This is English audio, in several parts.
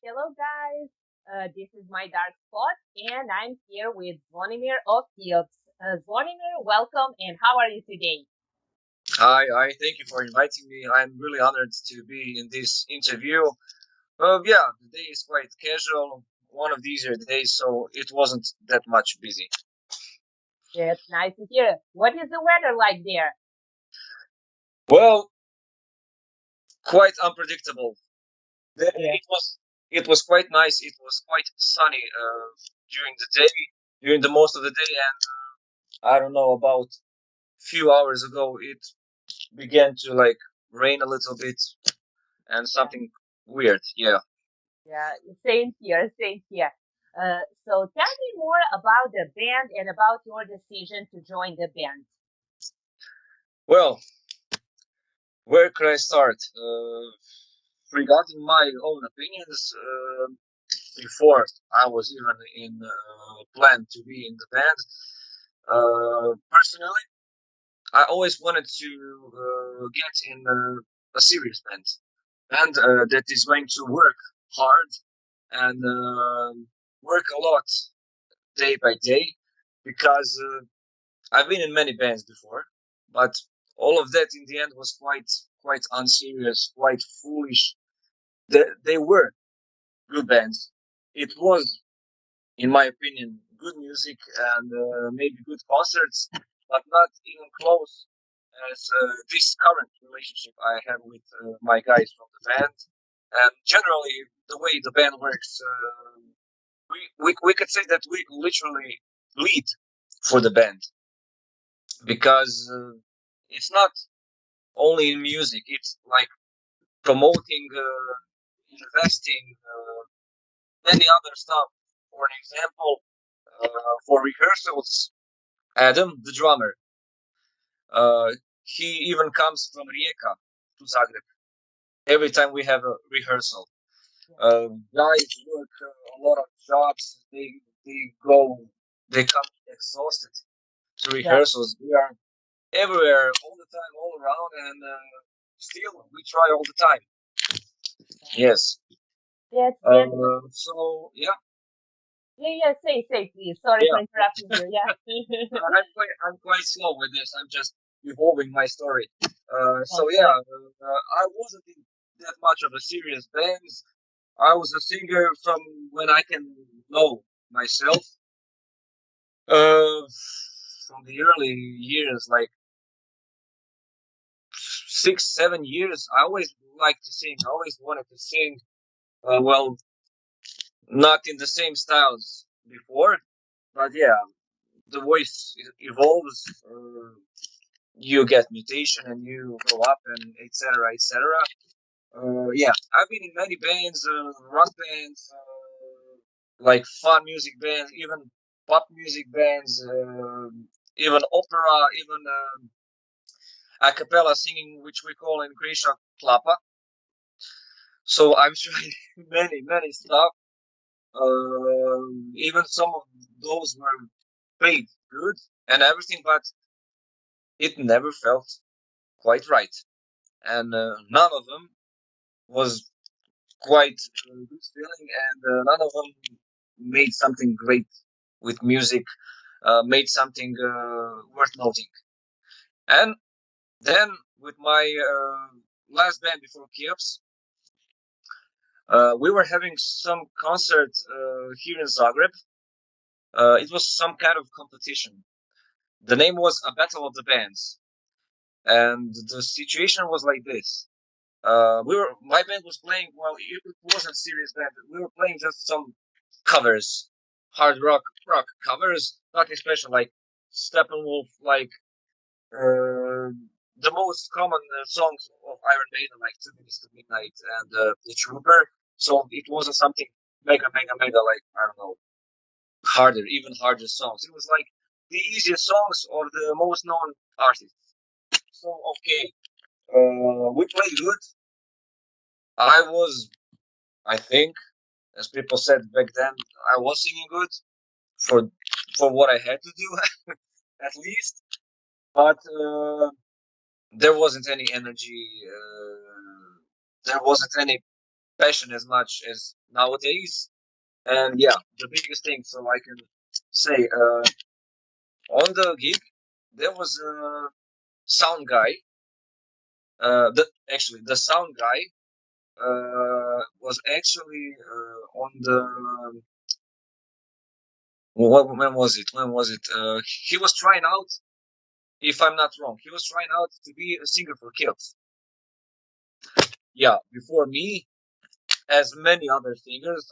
Hello, guys. This is my dark spot, and I'm here with Zvonimir of Keops. Zvonimir, welcome, and how are you today? Hi, thank you for inviting me. I'm really honored to be in this interview. Yeah, the day is quite casual, one of these days, so it wasn't that much busy. It's nice to hear. What is the weather like there? Well, quite unpredictable. Yeah, It was quite nice. It was quite sunny during the day, during the most of the day, and I don't know, about few hours ago it began to like rain a little bit and yeah, something weird. Yeah. yeah. Same here, same here. So tell me more about the band and about your decision to join the band. Well, where could I start? Regarding my own opinions, before I was even in plan to be in the band, personally, I always wanted to get in a serious band that is going to work hard and work a lot day by day, because I've been in many bands before, but all of that in the end was quite unserious, quite foolish. They were good bands. It was, in my opinion, good music and maybe good concerts, but not even close as this current relationship I have with my guys from the band. And generally, the way the band works, we could say that we literally lead for the band, because it's not only in music, it's like promoting, investing, many other stuff. For an example, for rehearsals, Adam, the drummer, uh, he even comes from Rijeka to Zagreb every time we have a rehearsal. Yeah, Guys work a lot of jobs. They go, they come exhausted to yeah, rehearsals. We are everywhere, all the time, all around, and still we try all the time. yeah. Yes. That's good. So yeah, Yeah, yeah. Say, please. Sorry for yeah. interrupting you. Yeah. I'm quite slow with this. I'm just evolving my story. So yeah, Okay. I wasn't in that much of a serious band. I was a singer from when I can know myself. Uh, from the early years, like 6, 7 years, I always liked to sing. I always wanted to sing. Well, not in the same styles before, but yeah, the voice evolves. You get mutation and you go up and etc. etc. Yeah, I've been in many bands, rock bands, like fun music bands, even pop music bands, even opera, even a cappella singing, which we call in Croatia klapa. So I've tried many stuff. Even some of those were paid good and everything, but it never felt quite right. And none of them was quite good feeling, and none of them made something great with music, made something worth noting. And then with my last band before Keops, we were having some concert here in Zagreb. It was some kind of competition. The name was a battle of the bands, and the situation was like this. My band was playing. Well, it wasn't serious band. We were playing just some covers, hard rock covers, nothing special, like Steppenwolf, like uh, the most common songs of Iron Maiden, like 2 Minutes to Midnight and The Trooper. So it wasn't something mega, like, I don't know, harder, even harder songs. It was like the easiest songs or the most known artists. So okay, we played good. I was, I think, as people said back then, I was singing good for for what I had to do, at least. But there wasn't any energy. There wasn't any. passion as much as nowadays. And yeah, the biggest thing, so I can say, on the gig, there was a sound guy. The sound guy was actually on the when was it? When was it? He was trying out, if I'm not wrong, he was trying out to be a singer for Keops. Yeah, before me, as many other singers,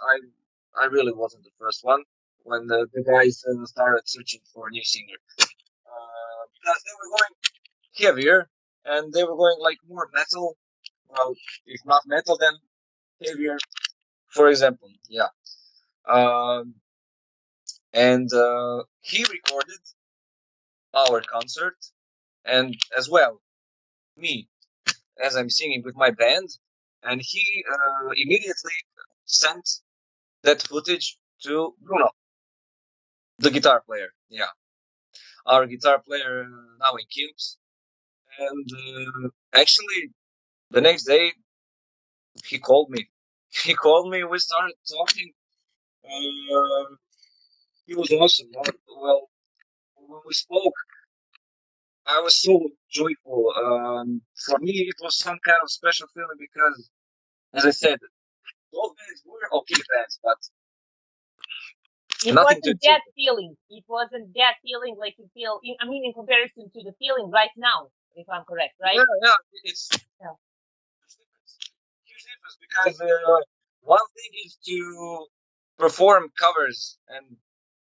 I really wasn't the first one when the guys started searching for a new singer, because they were going heavier and they were going like more metal. Well, if not metal, then heavier. For example, yeah. Um, and he recorded our concert, and as well me, as I'm singing with my band, and he immediately sent that footage to Bruno, the guitar player. Yeah, our guitar player now in Keops. And actually, the next day he called me. He called me. We started talking. Uh, he was awesome. Well, when we spoke, I was so joyful. For me, it was some kind of special feeling because, as I said, those bands were okay bands, but It nothing to wasn't achieve. that feeling. It wasn't that feeling like you feel. I mean, in comparison to the feeling right now, if I'm correct, Yeah, right? yeah, it's Yeah. huge difference because one thing is to perform covers and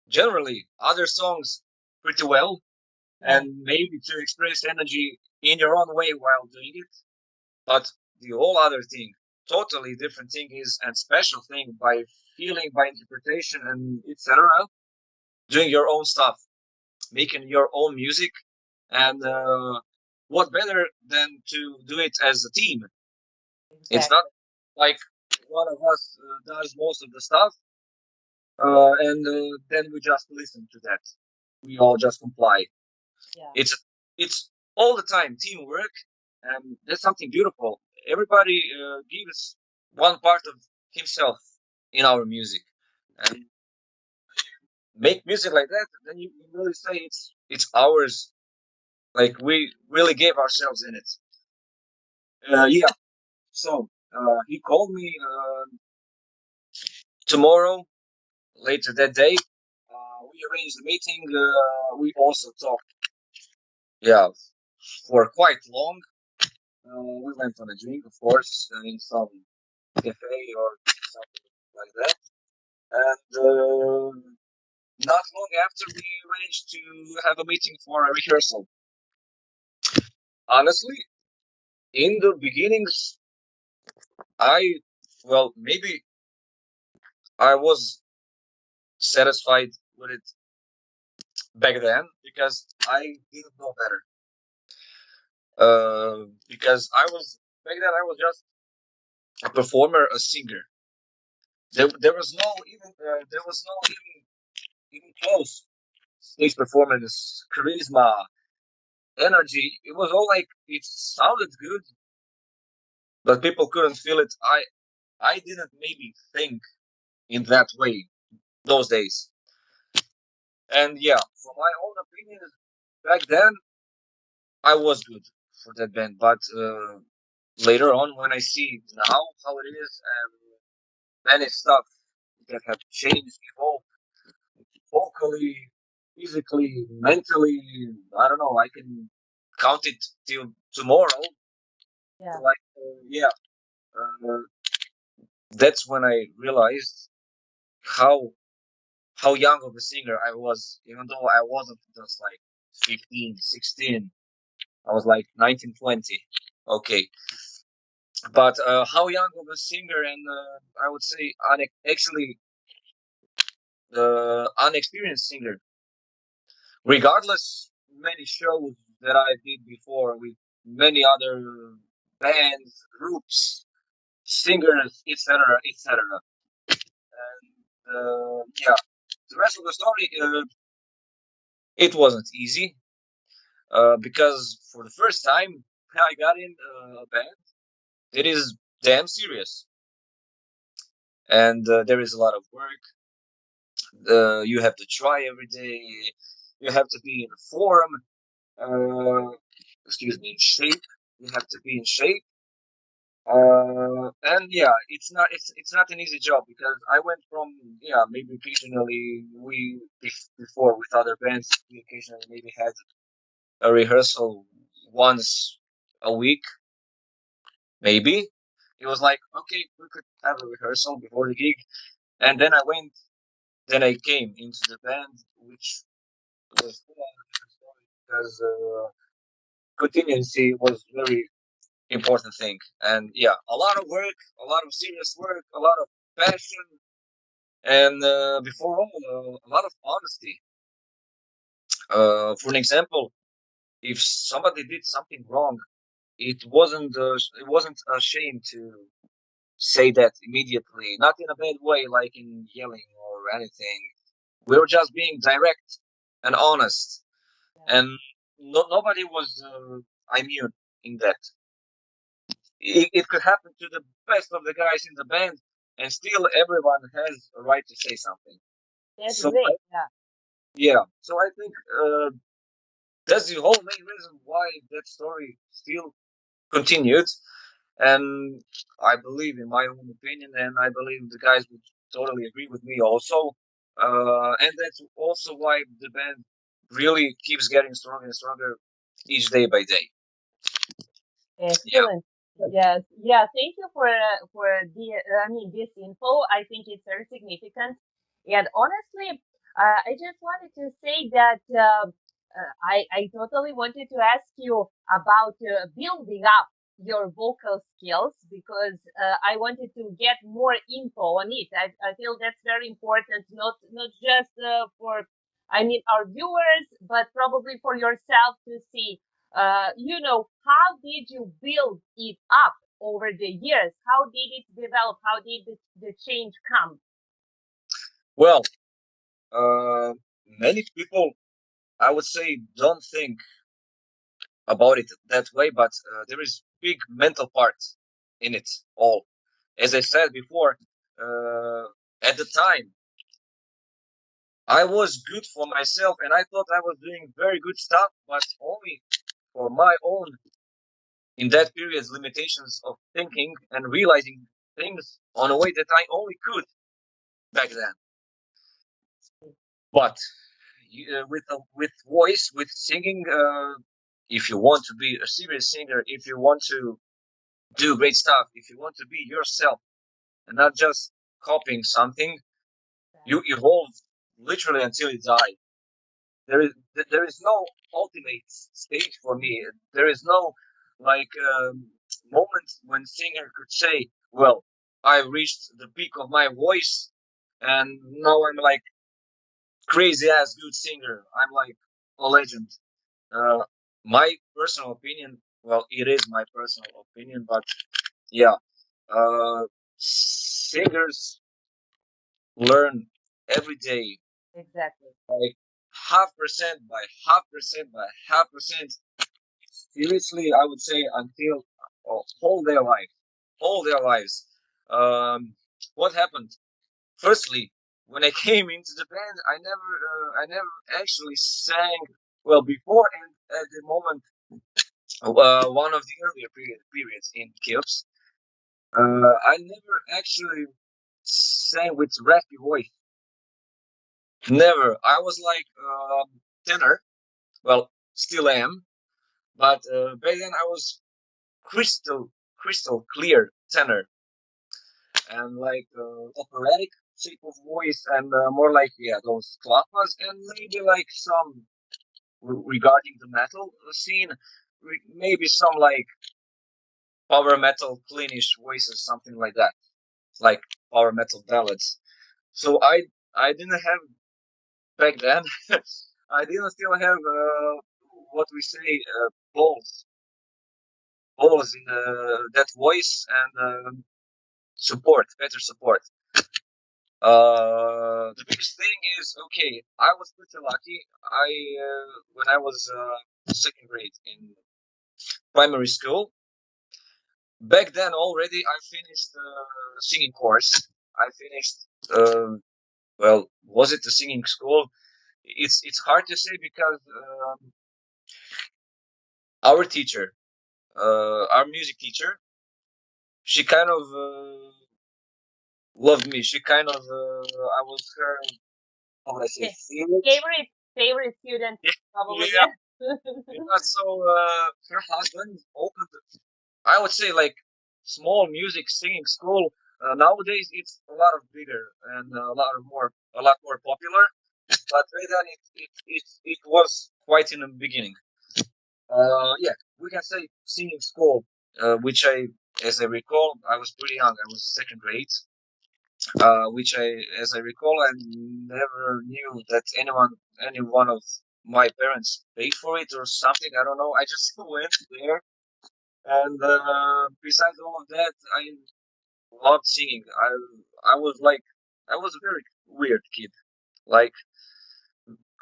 generally other songs pretty well, Yeah. and maybe to express energy in your own way while doing it. But the whole other thing, totally different thing is, and special thing by feeling, by interpretation, and etc. Doing your own stuff, making your own music, and what better than to do it as a team? It's not Exactly. like one of us does most of the stuff, and then we just listen to that. We all just comply. Yeah. It's it's all the time teamwork, and that's something beautiful. Everybody gives one part of himself in our music, and make music like that. Then you really say it's ours. Like we really gave ourselves in it. Yeah. So he called me tomorrow, later that day. We arranged a meeting. We also talked, yeah, for quite long. We went on a drink, of course, in some cafe or something like that. And not long after, we arranged to have a meeting for a rehearsal. Honestly, in the beginnings, I, well, maybe I was satisfied with it back then because I didn't know better. Because back then I was just a performer, a singer. There was no even even close stage performance, charisma, energy. It was all like it sounded good, but people couldn't feel it. I didn't maybe think in that way those days. And yeah, for my own opinion, back then I was good for that band, but later on when I see now how it is and many stuff that have changed, evolved vocally, physically, mentally, I don't know. I can count it till tomorrow. Yeah. Like yeah, uh, that's when I realized how how young of a singer I was, even though I wasn't just like 15, 16. I was like 19, 20. Okay. But how young of a singer and I would say actually unexperienced singer. Regardless, many shows that I did before with many other bands, groups, singers, etc., etc. And yeah, the rest of the story, it wasn't easy because for the first time I got in a band that is damn serious. and there is a lot of work. You have to try every day. You have to be in form. Excuse me, in shape. You have to be in shape. And yeah, it's not an easy job because I went from, yeah, maybe occasionally before with other bands, we occasionally maybe had a rehearsal once a week, maybe. It was like, okay, we could have a rehearsal before the gig, and then I came into the band, which was full on a different story because continuity was very important thing. And yeah, a lot of work, a lot of serious work, a lot of passion, and before all, a lot of honesty. For an example, if somebody did something wrong, it wasn't a shame to say that immediately, not in a bad way, like in yelling or anything. We were just being direct and honest, Yeah, and nobody was immune in that. It could happen to the best of the guys in the band, and still everyone has a right to say something. that's So great. Yeah, yeah, so I think that's the whole main reason why that story still continued. And I believe, in my own opinion, and I believe the guys would totally agree with me also. And that's also why the band really keeps getting stronger and stronger each day by day. Yeah. excellent. Yes, yeah. Thank you for the I mean this info. I think it's very significant. And honestly, I just wanted to say that I totally wanted to ask you about building up your vocal skills because I wanted to get more info on it. I feel that's very important, not just for I mean our viewers, but probably for yourself to see how did you build it up over the years? How did it develop? How did the change come? Well, uh, many people, I would say, don't think about it that way, but there is big mental part in it all. As I said before, at the time, I was good for myself, and I thought I was doing very good stuff, but only for my own, in that period, limitations of thinking and realizing things on a way that I only could back then. But with voice, with singing, if you want to be a serious singer, if you want to do great stuff, if you want to be yourself and not just copying something, you evolve literally until you die. There is no ultimate stage for me. There is no like moment when singer could say, "Well, I reached the peak of my voice, and now I'm like crazy ass good singer. I'm like a legend." Uh, my personal opinion, well, it is my personal opinion, but yeah, singers learn every day, Exactly. like half percent by half percent by half percent. Seriously, I would say until all their life, all their lives. Um, what happened? Firstly, when I came into the band, I never actually sang well before and at the moment. One of the earlier periods in Keops, I never actually sang with raspy voice. Never. I was like tenor. Well, still am, but back then I was crystal clear tenor and like operatic shape of voice and more like, yeah, those clapas and maybe like some regarding the metal scene, maybe some like power metal cleanish voices, something like that, like power metal ballads. So I didn't have back then. I didn't still have what we say balls, balls in that voice and support, better support. The biggest thing is, okay, I was pretty lucky. I when I was second grade in primary school, back then already I finished singing course. I finished. Well, was it a singing school? It's hard to say because our teacher, our music teacher, she kind of loved me. She kind of I was her, how would I say, favorite. Favorite student, probably. Yeah, Yeah. yeah. So her husband opened, I would say, like small music singing school. Nowadays, it's a lot of bigger and a lot more popular. But right then, it was quite in the beginning. Yeah, we can say singing school, which as I recall, I was pretty young. I was second grade. As I recall, I never knew that any one of my parents paid for it or something. I don't know. I just went there, and besides all of that, I loved singing. I was a very weird kid. Like,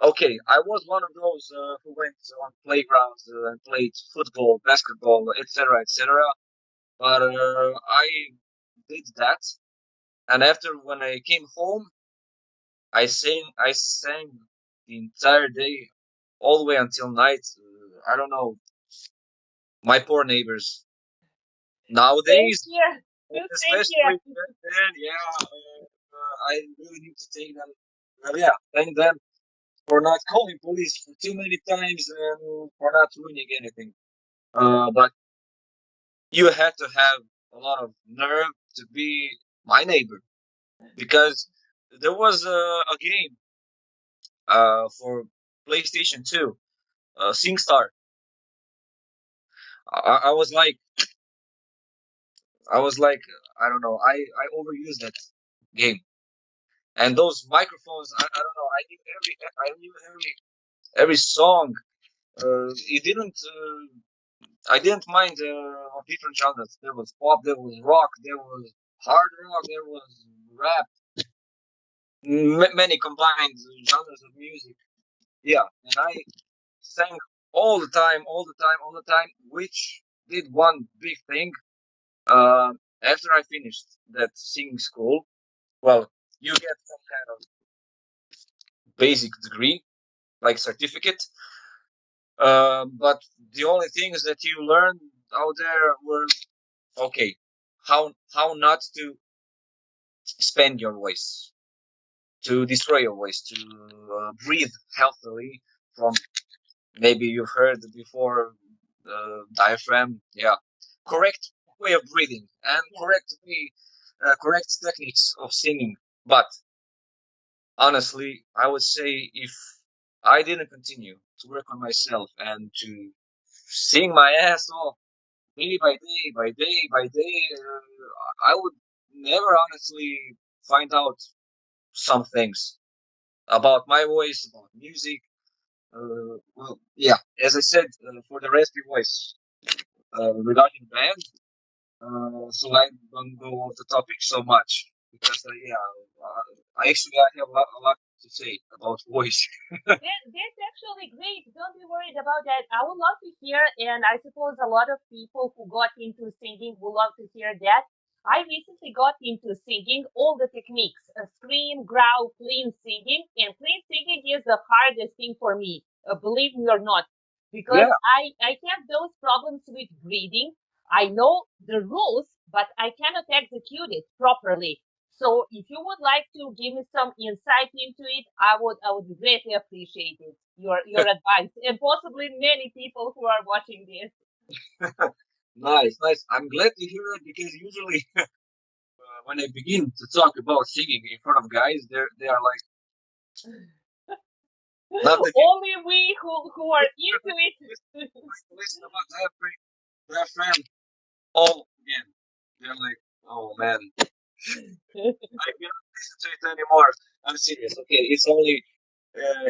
okay, I was one of those who went on playgrounds and played football, basketball, etc., etc. But I did that, and after when I came home, I sang the entire day, all the way until night. I don't know, my poor neighbors. Same Nowadays, here. Same especially here. back then, yeah, I really need to take them. Well, yeah, thank them for not calling police for too many times and for not ruining anything. But you had to have a lot of nerve to be my neighbor because there was a game for PlayStation 2, SingStar. I was like, I was like, I don't know, I overused that game, and those microphones. I don't know. I knew every song. It didn't. I didn't mind of different genres. There was pop, there was rock, there was hard rock, there was rap. Many combined genres of music. Yeah, and I sang all the time, all the time, all the time. Which did one big thing. After I finished that singing school, well, you get some kind of basic degree, like certificate. But the only things that you learned out there were okay, how not to spend your voice, to destroy your voice, to breathe healthily from, maybe you've heard before, diaphragm. Yeah, correct way of breathing and Yeah. correct techniques of singing. But honestly, I would say if I didn't continue to work on myself and to sing my ass off day by day by day by day, I would never honestly find out some things about my voice, about music. Well, yeah, as I said, for the raspy voice, regarding band, so I don't go off the topic so much because, yeah, I have a lot to say about voice. That's actually great. Don't be worried about that. I would love to hear, and I suppose a lot of people who got into singing will love to hear that. I recently got into singing, all the techniques, scream, growl, clean singing, and clean singing is the hardest thing for me, believe me or not, because Yeah, I have those problems with breathing. I know the rules, but I cannot execute it properly. So if you would like to give me some insight into it, I would greatly appreciate it. Your advice and possibly many people who are watching this. nice, nice. I'm glad to hear it because usually when I begin to talk about singing in front of guys, they are like, not again. Only we who are into it. Listen about that friend all again. They're like, oh man, I cannot listen to it anymore. I'm serious. Okay, it's only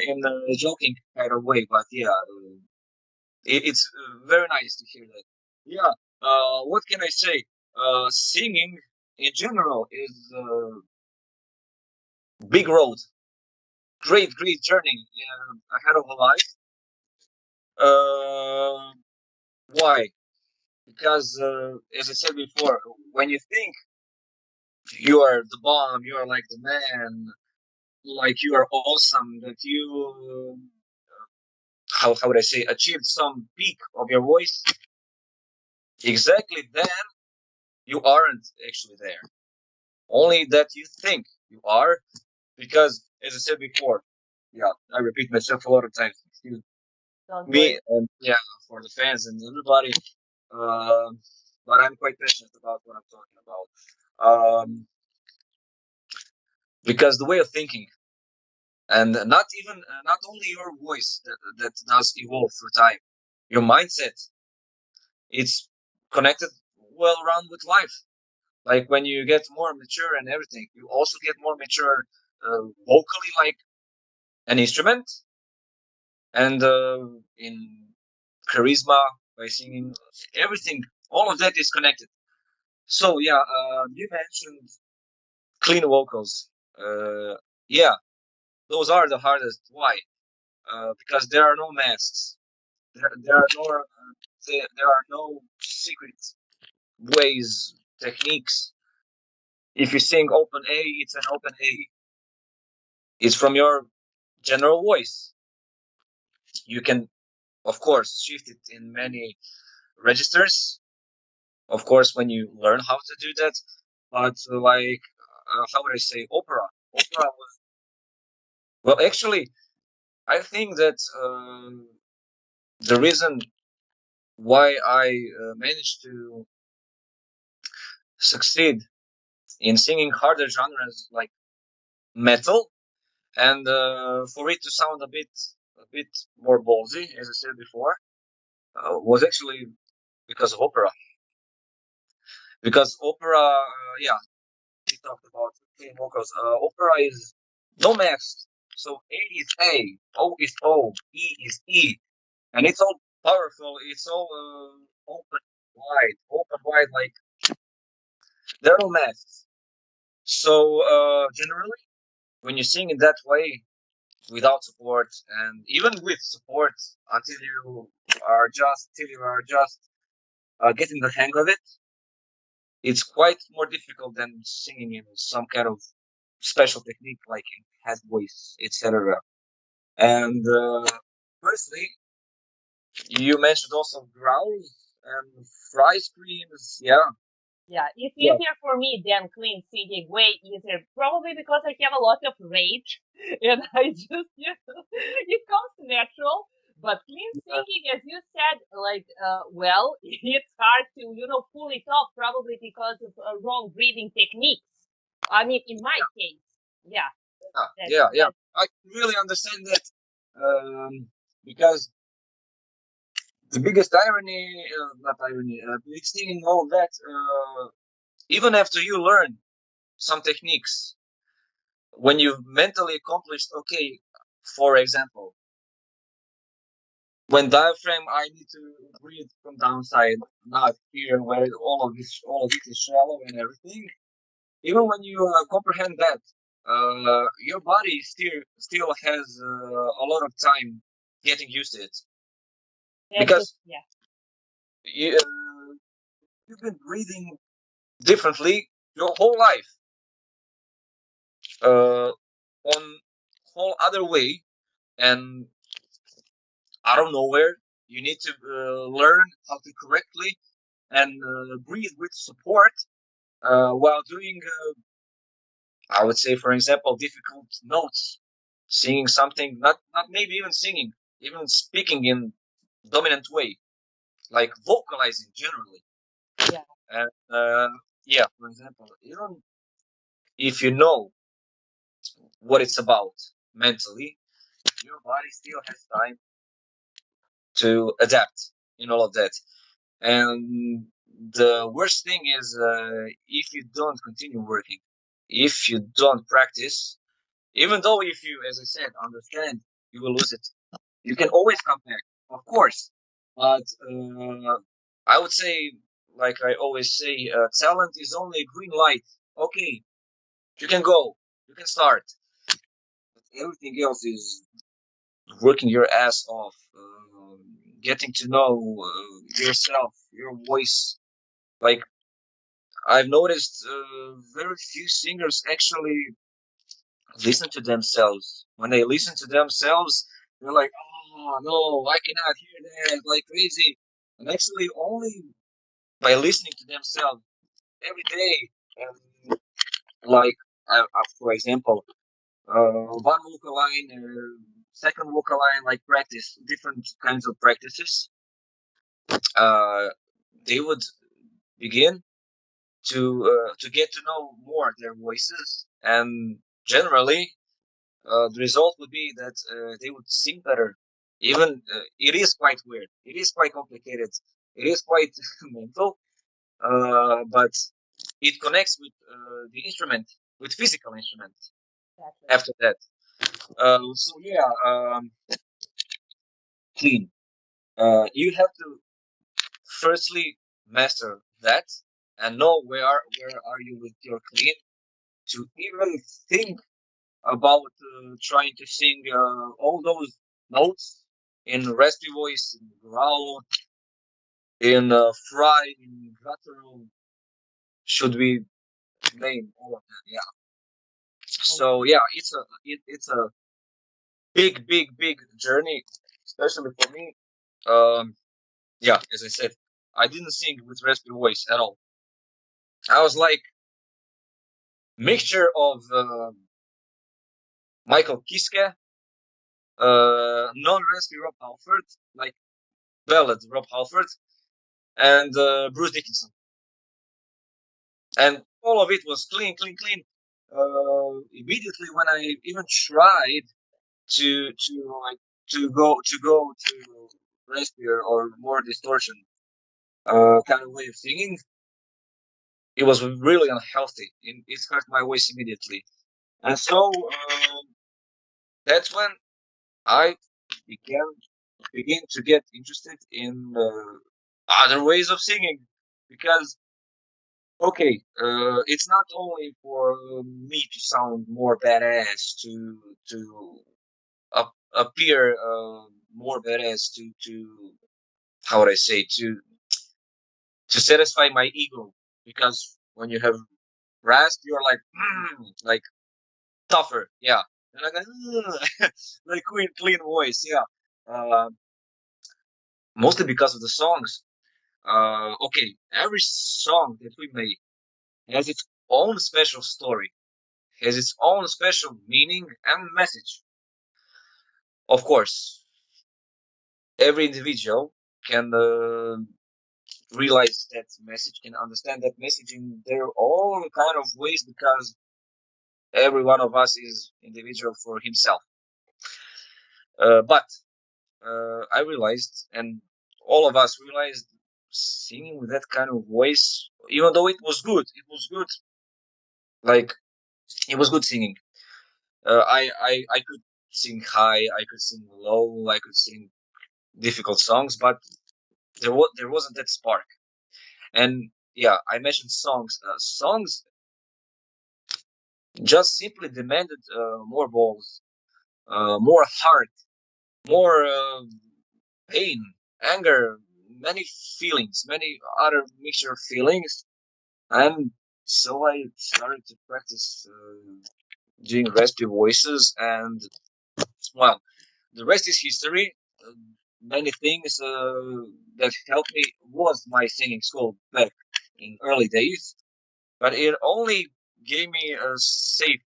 in a joking kind of way, but yeah, it's very nice to hear that. Yeah. What can I say? Singing in general is a big road, great journey ahead of a life. Uh, why? Because as I said before, when you think you are the bomb, you are like the man, like you are awesome, that you how would I say achieved some peak of your voice, exactly then you aren't actually there. Only that you think you are, because as I said before, yeah, I repeat myself a lot of times. Excuse Don't me, worry. and yeah, for the fans and everybody. Um, but I'm quite passionate about what I'm talking about. Because the way of thinking, and not only your voice that does evolve through time, your mindset, it's connected well around with life. Like when you get more mature and everything, you also get more mature vocally, like an instrument, and in charisma by singing, everything. All of that is connected. So yeah, you mentioned clean vocals. Yeah, those are the hardest. Why? Because there are no masks. There are there are no secret ways, techniques. If you sing open A, it's an open A. It's from your general voice. You can, of course, shift it in many registers. Of course, when you learn how to do that, but like, how would I say, opera? Opera was, well, actually, I think that the reason why I managed to succeed in singing harder genres like metal, and for it to sound a bit more ballsy, as I said before, was actually because of opera. Because opera, yeah, we talked about clean vocals. Opera is no max. So A is A, O is O, E is E, and it's all powerful. It's all open wide. Like there are no masks. So generally, when you sing in that way, without support, and even with support, until you are just getting the hang of it, it's quite more difficult than singing in some kind of special technique like in head voice, etc. And firstly, you mentioned also growls and fry screams. Yeah, Yeah, it's yeah, easier for me than clean singing, way easier. Probably because I have a lot of rage and I just, it comes natural. But clean uh, singing, as you said, like, well, it's hard to, pull it off probably because of wrong breathing techniques. I mean, in my case, yeah, yeah. that, I really understand that because the biggest irony, not irony, biggest thing in all of that, even after you learn some techniques, when you've mentally accomplished, okay, for example, when diaphragm, I need to breathe from downside, not here where all of it is shallow and everything. Even when you comprehend that, your body still has a lot of time getting used to it that just, because yeah, you, you've been breathing differently your whole life, on whole other way, and out of nowhere you need to learn how to correctly and breathe with support while doing, I would say, for example, difficult notes, singing something, not maybe even singing, even speaking in dominant way, like vocalizing generally. yeah, And yeah, for example, even if you know what it's about mentally, your body still has time to adapt in all of that. And the worst thing is if you don't continue working, if you don't practice, even though if you, as I said, understand, you will lose it. You can always come back, of course. But I would say, like I always say, talent is only a green light. Okay, you can go, you can start. But everything else is working your ass off, getting to know yourself, your voice. Like I've noticed very few singers actually listen to themselves. When they listen to themselves, they're like, "Oh no, I cannot hear that like crazy." And actually, only by listening to themselves every day, um, like for example, one vocal line, second vocal line, like practice different kinds of practices, uh, they would begin to get to know more their voices, and generally the result would be that they would sing better. Even it is quite weird. It is quite complicated. It is quite mental, but it connects with the instrument, with physical instrument. Exactly. After that, so yeah, clean. You have to firstly master that and know where are you with your clean to even think about trying to sing all those notes in raspy voice, in growl, in fry, in guttural. Should we name all of them? Yeah. So Okay. yeah, it's a big journey, especially for me. Yeah, as I said, I didn't sing with raspy voice at all. I was like mixture of Michael Kiske, non-raspy Rob Halford, like ballad Rob Halford, and Bruce Dickinson, and all of it was clean. Immediately when I even tried to like to go to raspier or more distortion kind of way of singing, it was really unhealthy. It hurt my voice immediately, and so that's when I began begin to get interested in other ways of singing because okay, it's not only for me to sound more badass, to appear more badass, to how would I say to satisfy my ego, because when you have rasp, you're like like tougher, yeah, and like like clean voice, yeah. Uh, Mostly because of the songs. Okay, every song that we make has its own special story, has its own special meaning and message. Of course, every individual can realize that message, can understand that message in their own kind of ways, because every one of us is individual for himself. But I realized, and all of us realized, singing with that kind of voice, even though it was good, like it was good singing. I could sing high, I could sing low, I could sing difficult songs, but there wasn't that spark. And yeah, I mentioned songs. Songs just simply demanded more balls, more heart, more pain, anger, many feelings, many other mixture of feelings. And so I started to practice doing raspy voices, and well, the rest is history. Many things that helped me was my singing school back in early days, but it only gave me a safe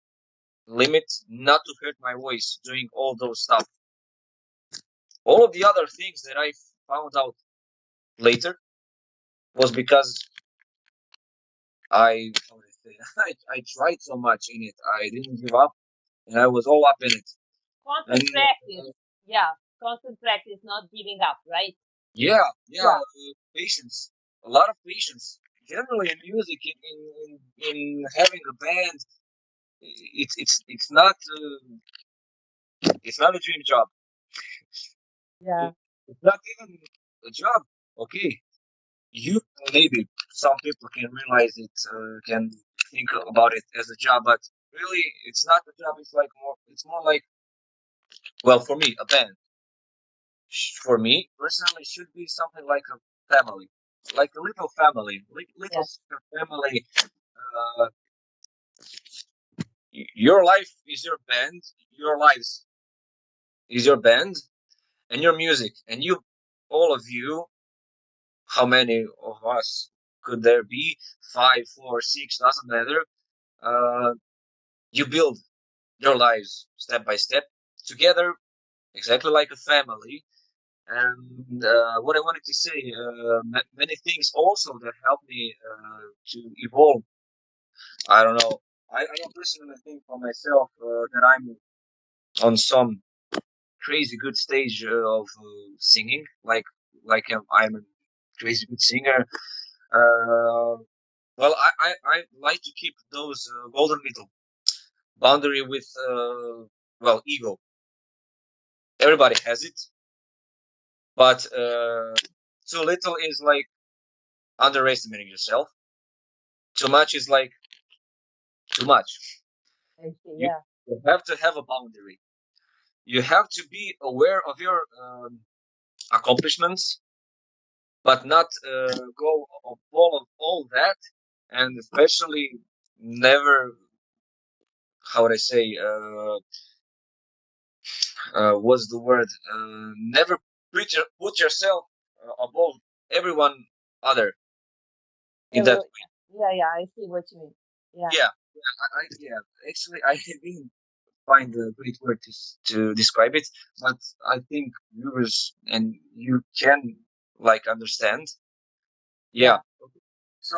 limit not to hurt my voice doing all those stuff. All of the other things that I found out later was because how do I say, I tried so much in it. I didn't give up, and I was all up in it. And Constant practice. Yeah. Constant practice, not giving up, right? yeah, Yeah. patience, a lot of patience. Generally, in music, in having a band, it's not a dream job. Yeah. It's not even a job. Okay, you maybe some people can realize it, can think about it as a job, but really, it's not a job. It's like more. It's more like, well, for me, a band. For me personally, should be something like a family. like a little family, little Yes. family. Uh, your life is your band, your lives is your band, and your music, and you, all of you. How many of us could there be? Five, four, six, doesn't matter. Uh, you build your lives step by step together, exactly like a family. And what I wanted to say, many things also that helped me to evolve. I don't know. I don't personally think for myself that I'm on some crazy good stage of singing, I'm a crazy good singer. Uh, well, I like to keep those golden middle boundary with ego. Everybody has it, but too little is like underestimating yourself. Too much is like too much. I see. You, Yeah. you have to have a boundary. You have to be aware of your accomplishments, but not go of all that, and especially never. How would I say? What's the word? Never put yourself above everyone other in that. Yeah, yeah. I see what you mean. Yeah, Yeah, yeah. Actually, I didn't find a great word to describe it, but I think viewers and you can like understand. Yeah. yeah. So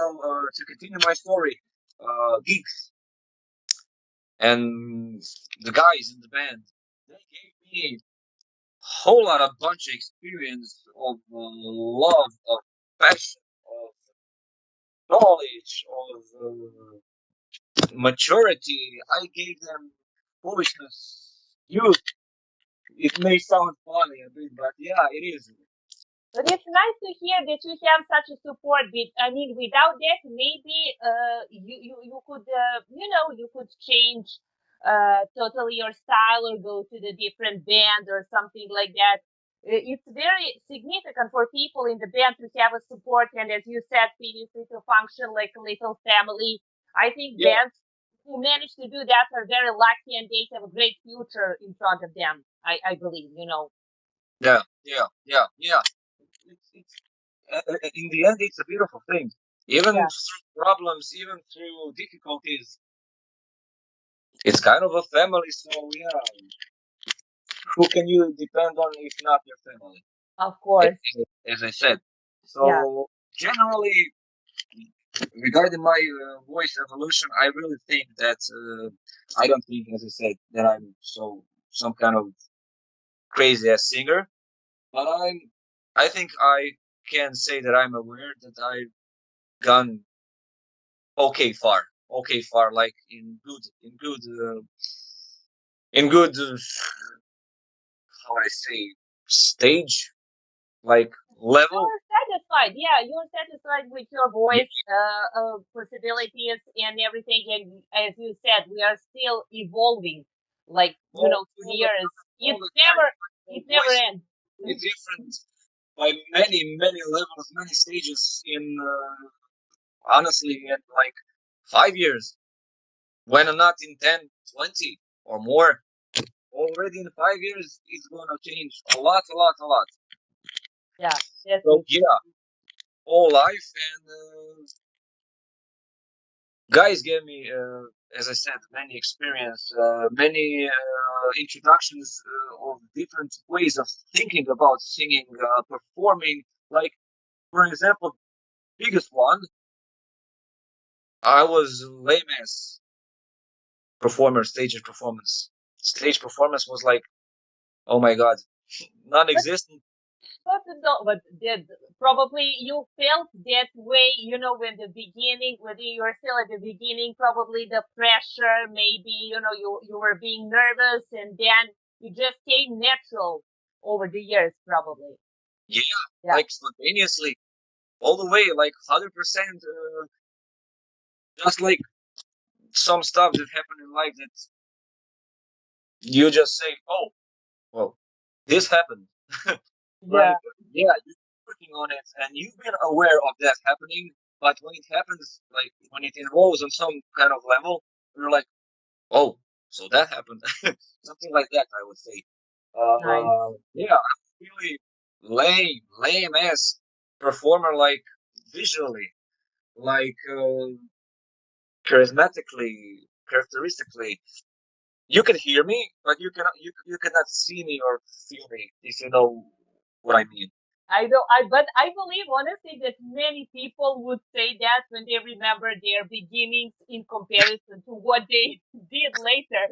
to continue my story, gigs and the guys in the band, they gave me whole lot of bunch of experience of love, of passion, of knowledge, of maturity. I gave them foolishness, youth. It may sound funny a bit, but yeah, it is. But it's nice to hear that you have such a support. I mean, without that, maybe you could you could change totally your style or go to the different band or something like that. It's very significant for people in the band to have a support and, as you said previously, to function like a little family. I think Yeah, bands who manage to do that are very lucky and they have a great future in front of them. I believe, you know. yeah. It's in the end, it's a beautiful thing. Even Yeah, through problems, even through difficulties, it's kind of a family. So yeah, who can you depend on if not your family? of course. As I said. Yeah. So generally, regarding my voice evolution, I really think that I don't think, as I said, that I'm some kind of crazy ass singer, but I think I can say that I'm aware that I've gone okay far, like in good, how would I say, stage, like level. You're satisfied. Yeah, you're satisfied with your Yeah, voice possibilities and everything. And as you said, we are still evolving, like, through the all the years. time, all It the time. never, My it never voice ends. is different by many levels, many stages in honestly in like 5 years. When not in 10, 20 or more, already in 5 years, it's gonna change a lot. Yeah, that's So it. yeah, all life and guys gave me, as I said, many experience, many introductions of different ways of thinking about singing, performing. Like for example, biggest one, I was lame ass performer, stage performance. Stage performance was like, oh my god, But non-existent. but did probably you felt that way, when the beginning, whether you're still at the beginning, probably the pressure, maybe, you were being nervous and then it just came natural over the years, probably. Yeah, Yeah. like spontaneously, all the way, like 100%. Just like some stuff that happen in life that you just say, oh, well, this happened. Like, Yeah. yeah, working on it, and you've been aware of that happening. But when it happens, like when it involves on some kind of level, you're like, oh, so that happened, something like that. I would say. Nice. Yeah, I'm really lame ass performer, like visually, like charismatically, characteristically. You can hear me, but you cannot see me or feel me, if you know what I mean. I know, but I believe honestly that many people would say that when they remember their beginnings in comparison to what they did later.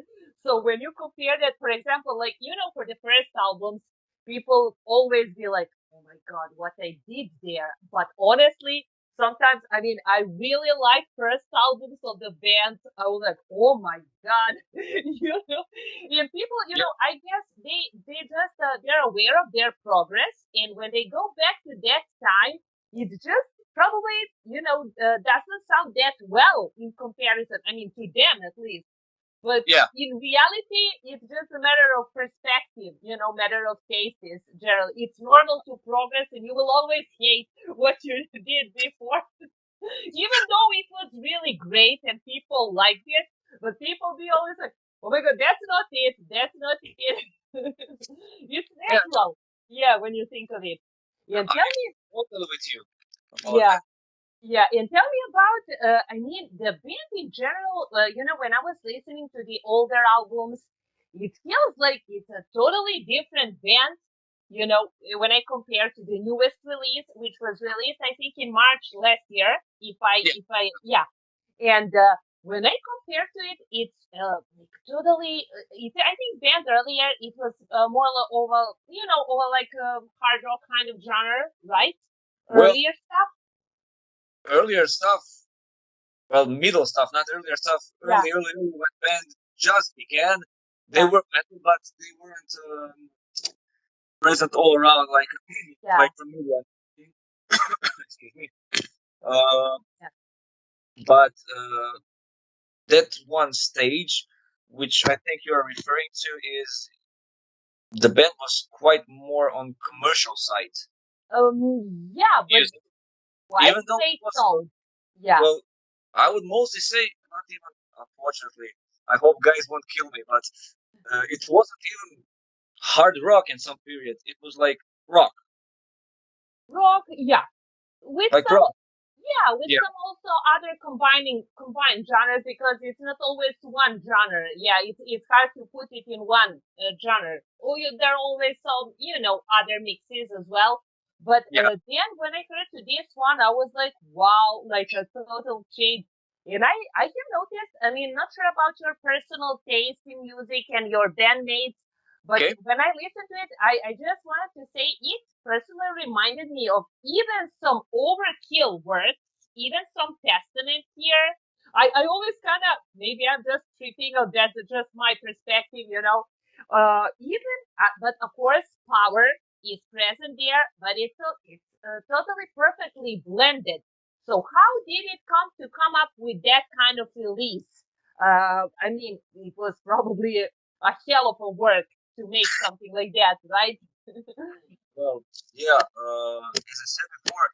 So when you compare that, for example, like, for the first albums, people always be like, oh my God, what I did there. But honestly, sometimes, I mean, I really like first albums of the band. I was like, oh my God, and people, Yeah, I guess they just they're aware of their progress, and when they go back to that time, it just probably doesn't sound that well in comparison. I mean, to them at least. But yeah, in reality, it's just a matter of perspective, matter of tastes. Gerald, it's normal to progress, and you will always hate what you did before, even though it was really great and people liked it. But people be always like, "Oh my God, that's not it. That's not it." It's yeah. natural, yeah, when you think of it. And I tell me, totally with you about yeah, that. yeah, and tell me about, I mean, the band in general. When I was listening to the older albums, it feels like it's a totally different band. When I compare to the newest release, which was released, I think, in March last year. Yeah, Yeah, and when I compare to it, it's like totally. I think band earlier it was more over, over like hard rock kind of genre, right? well, Earlier stuff, earlier stuff, well, middle stuff, not earlier stuff. yeah, Early when band just began, they yeah, were metal, but they weren't present all around, like yeah, like from media. Excuse me. Uh, yeah. but that one stage, which I think you are referring to, is the band was quite more on commercial side Yeah, but music, why even though it say was, so? Yeah, well, I would mostly say not even, unfortunately. I hope guys won't kill me, but it wasn't even hard rock in some period. It was like rock, rock. Yeah, with like some, rock. yeah, with Yeah, some also other combined genres, because it's not always one genre. Yeah, it's hard to put it in one genre. There are always some, other mixes as well. But yeah. then when I heard to this one, I was like, wow, like a total change. And I can notice, I mean, not sure about your personal taste in music and your bandmates, but Okay. when I listened to it, I just wanted to say it personally reminded me of even some overkill works, even some Testament here. I always kind of, maybe I'm just tripping, or that's just my perspective, but of course, power is present there, but it's totally perfectly blended. So how did it come up with that kind of release? I mean, it was probably a hell of a work to make something like that, right? Well, yeah. As I said before,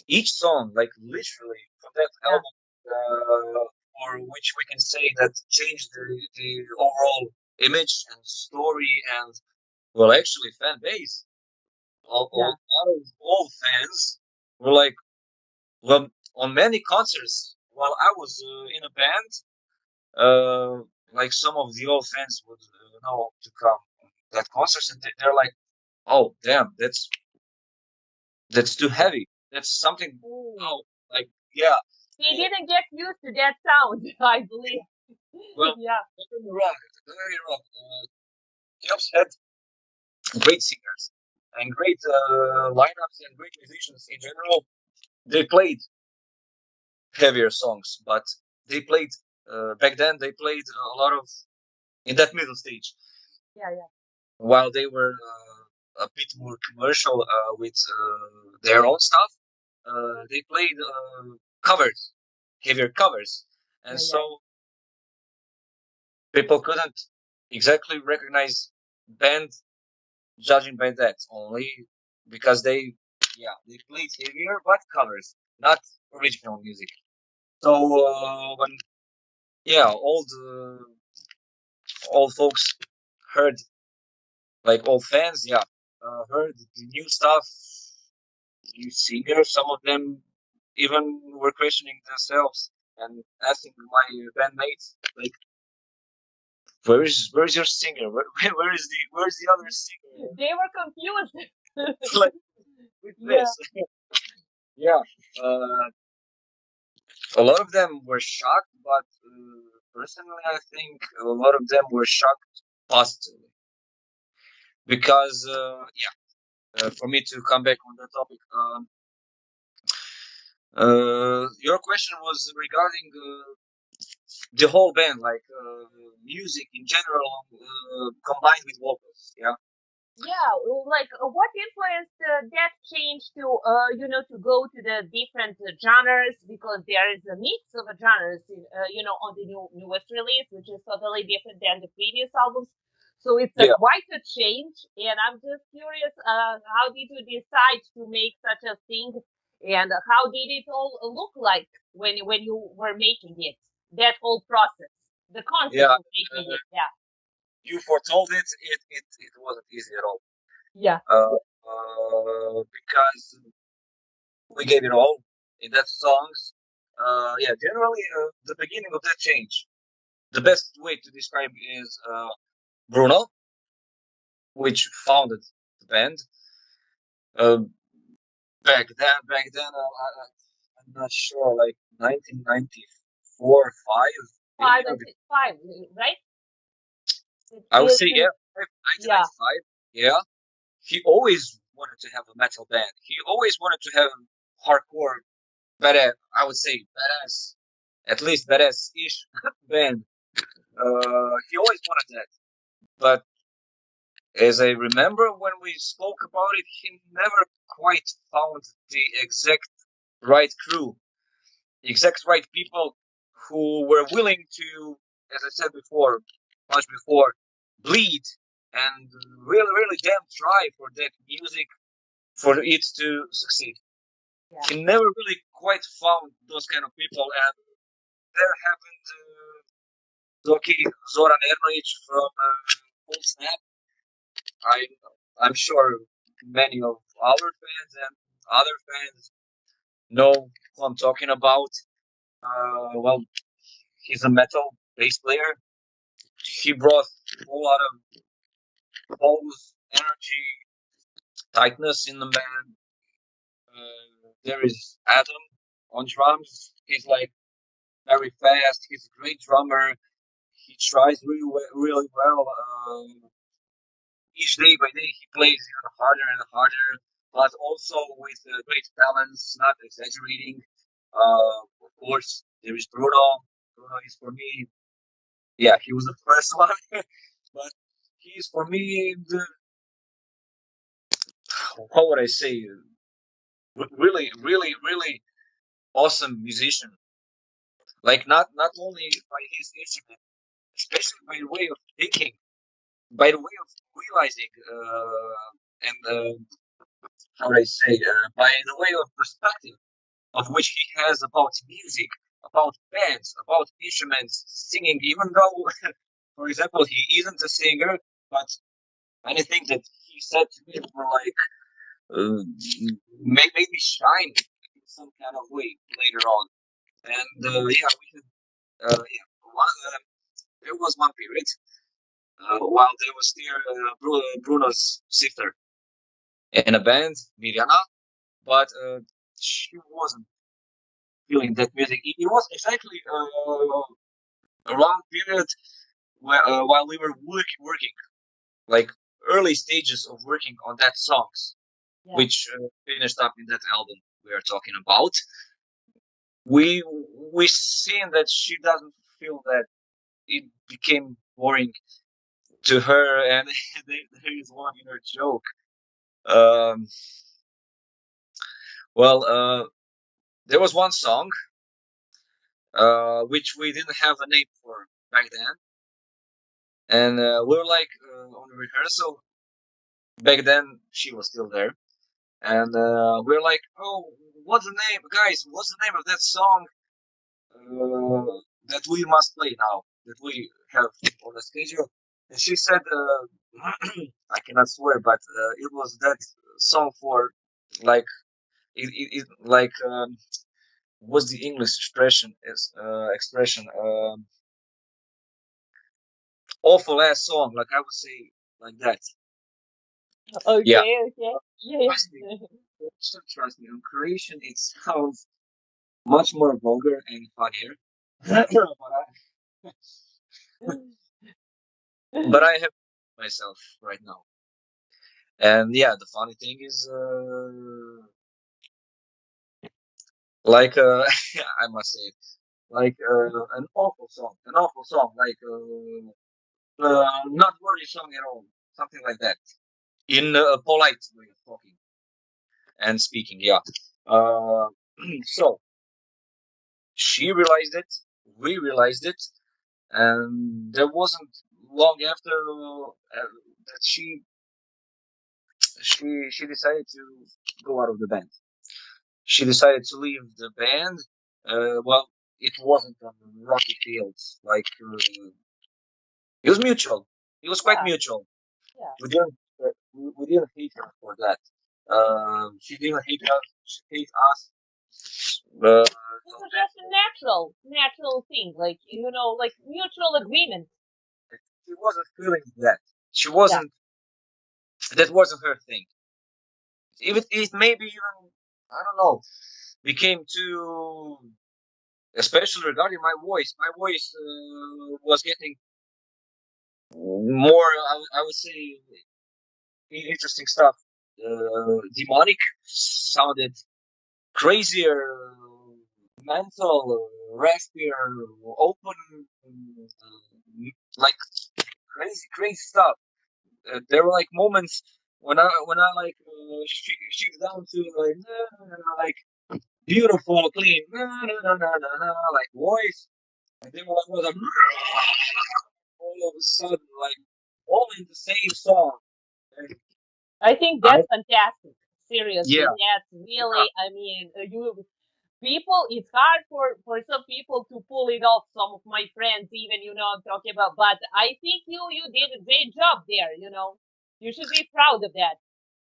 each song, like literally from that Yeah, album, for which we can say that changed the overall image and story and, well, actually fan base. yeah, All fans were like, well, on many concerts while I was in a band, like some of the old fans would know to come that concerts, and they're like, oh damn, that's too heavy. That's something. mm. Oh, like, yeah. He uh, didn't get used to that sound, I believe. well, Yeah, don't get me wrong. Don't get me wrong. Keops had great singers and great lineups and great musicians in general. They played heavier songs, but they played back then. They played a lot of in that middle stage, yeah, yeah, while they were a bit more commercial with their own stuff. They played covers, heavier covers, and yeah, yeah. so people couldn't exactly recognize band judging by that only because they Yeah, they played heavier, but covers, not original music. So when yeah, old folks heard, like old fans, yeah, heard the new stuff, new singers. Some of them even were questioning themselves and asking my bandmates, like, where's your singer? Where's the other singer? They were confused. Like with Yeah. this, yeah. Uh, a lot of them were shocked, but personally, I think a lot of them were shocked positively because, for me to come back on that topic, your question was regarding the whole band, like music in general, combined with vocals. Yeah, Yeah, like what influenced that change to to go to the different genres, because there is a mix of genres on the newest release, which is totally different than the previous albums. So it's a yeah, quite a change, and I'm just curious, how did you decide to make such a thing, and how did it all look like when you were making it? That whole process, the concept yeah. of making it. Yeah, You foretold it. It wasn't easy at all. yeah, Because we gave it all in that songs. Yeah, generally, the beginning of that change. The best way to describe is Bruno, which founded the band. Uh, I'm not sure, like 1994, five, maybe five, even I before. think five, right? It I would is, say, yeah, yeah, 1995. Yeah, he always wanted to have a metal band. He always wanted to have hardcore, badass. I would say badass, at least badass-ish band. He always wanted that, but as I remember when we spoke about it, he never quite found the exact right crew, the exact right people who were willing to, as I said before, much before, bleed and really, really damn try for that music for it to succeed. yeah, He never really quite found those kind of people, and there happened Zoki Zoran Ernovic from Full Snap. I, I'm sure many of our fans and other fans know who I'm talking about. Well, he's a metal bass player. He brought a whole lot of pulse, energy, tightness in the band. There is Adam on drums. He's like very fast. He's a great drummer. He tries really well. Each day by day, he plays even harder and harder, but also with great balance, not exaggerating. Of course, there is Bruno. Bruno is for me, yeah, he was the first one, but he is for me the, how would I say, really, really, really awesome musician. Like not only by his instrument, especially by the way of thinking, by the way of realizing, and how would I say, by the way of perspective of which he has about music, about bands, about instruments, singing, even though, for example, he isn't a singer, but anything that he said to me were like, made me shine in some kind of way later on. And yeah, yeah, there was one period while there was still Bruno's sister in a band, Mirjana, but she wasn't feeling that music. It was exactly around period while we were working, like early stages of working on that songs, yeah, which finished up in that album we are talking about. We we seen that she doesn't feel that it became boring to her, and there is one inner joke. Um, well, there was one song which we didn't have a name for back then, and we were like on rehearsal. Back then, she was still there. and we're like, "Oh, what's the name, guys? What's the name of that song that we must play now? That we have on the schedule?" And she said, "I cannot swear, but it was that song for like like what's the English expression? Is expression awful ass song, like I would say like that." Yeah, Okay, okay. Yeah, trust me, trust me. On Croatian, it sounds much more vulgar and funnier. yeah. But I have myself right now. And yeah, the funny thing is, like, I must say, like an awful song, like not worthy song at all, something like that, in a polite way of talking and speaking. Yeah. Uh, so she realized it, we realized it, and there wasn't long after that she decided to go out of the band. She decided to leave the band. Well, it wasn't on rocky fields. Like it was mutual. It was quite Yeah, mutual. yeah. We didn't we didn't hate her for that. She didn't hate us. She hate us. It So was that just a natural thing, like like mutual agreement. she wasn't feeling that. She Yeah, wasn't. That wasn't her thing. It maybe even I don't know became too, especially regarding my voice. My voice was getting more, I would say, interesting stuff. Demonic sounded crazier, mental, raspier, open, like crazy stuff. There were like moments when I like shift down to like beautiful, clean, like voice, and then when I was like all of a sudden like all in the same song. And I think I that's fantastic. Seriously, yeah that's yeah really. I mean, you people. It's hard for some people to pull it off. Some of my friends, even I'm talking about. But I think you did a great job there. You should be proud of that.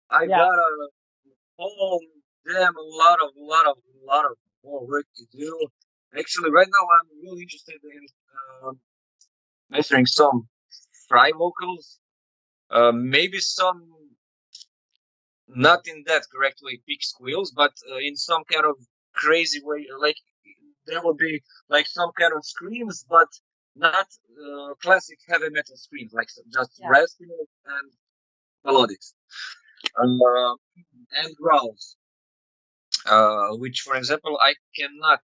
I Yeah, got a whole damn a lot of more work to do. Actually, right now I'm really interested in mastering some fry vocals. Maybe some not in that correct way, pig squeals, but in some kind of crazy way. Like there will be like some kind of screams, but not classic heavy metal screams, like just yeah, raspy and melodics uh, and growls. Which, for example, I cannot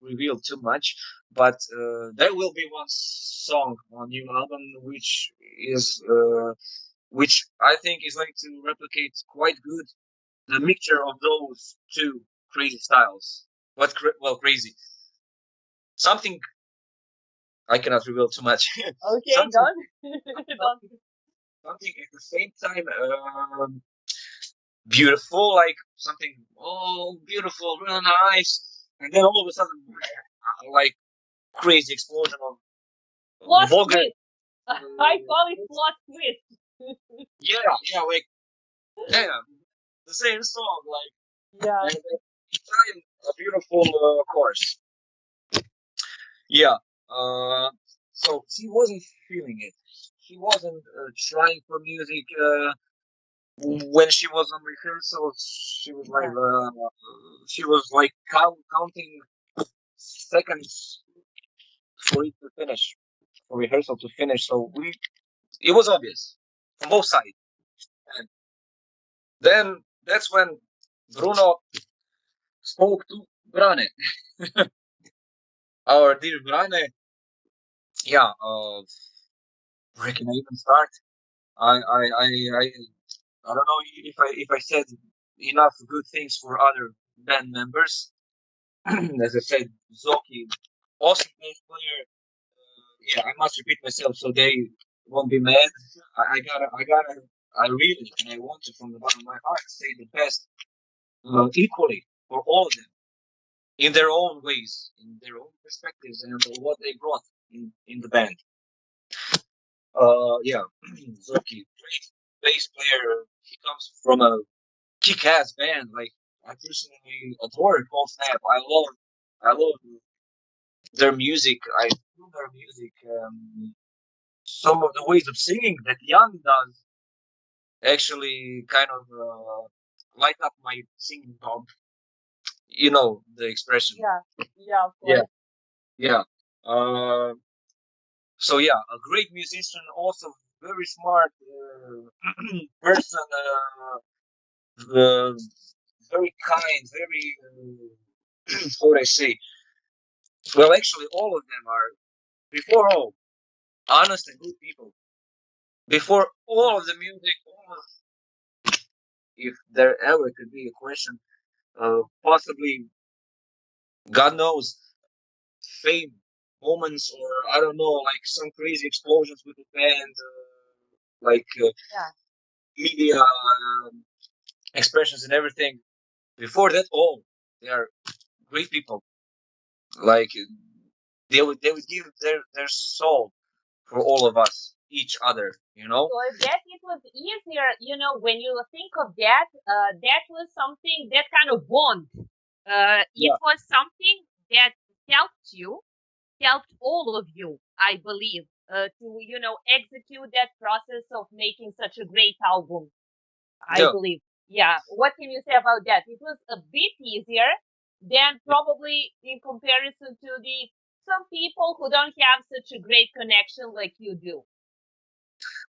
reveal too much, but there will be one song on new album which I think is going to replicate quite good the mixture of those two crazy styles. Well, crazy. Something I cannot reveal too much. okay, something, done. Done. something, something at the same time beautiful, like something beautiful, real nice, and then all of a sudden, like crazy explosion of Plot vulgar. twist. I call it plot twist. Yeah, yeah, like damn, the same song, Yeah, like and at the time a beautiful chorus. Yeah. Uh, so she wasn't feeling it. She wasn't trying for music. When she was on rehearsals, yeah, she was like counting seconds for it to finish, for rehearsal to finish. So it was obvious from both sides. And then that's when Bruno spoke to Brane, our dear Brane. Yeah. Where can I even start? I I I I I don't know if I said enough good things for other band members. As I said, Zoki, awesome bass player. Yeah, I must repeat myself so they won't be mad. I gotta I really and I want to, from the bottom of my heart, say the best equally for all of them in their own ways, in their own perspectives, and what they brought in the band. Yeah, Zoki, great bass player. He comes from a kick-ass band. Like I personally adore Cold Snap. I love their music. I feel their music. Some of the ways of singing that Young does actually kind of light up my singing pump. You know the expression. Yeah, yeah, of Yeah, course. yeah. Uh, so yeah, a great musician, also very smart person, very kind, very how would I say? Well, actually, all of them are before all honest and good people. Before all of the music, all of, if there ever could be a question, possibly God knows fame moments or I don't know, like some crazy explosions with the band, Yeah. media expressions and everything. Before that, all they are great people. Like they would give their soul for all of us, each other. You know? So that it was easier, when you think of that, that was something that kind of bond. It Yeah. was something that helped you, helped all of you, I believe, to, execute that process of making such a great album. I Yeah. believe. Yeah. What can you say about that? It was a bit easier than probably in comparison to the some people who don't have such a great connection like you do.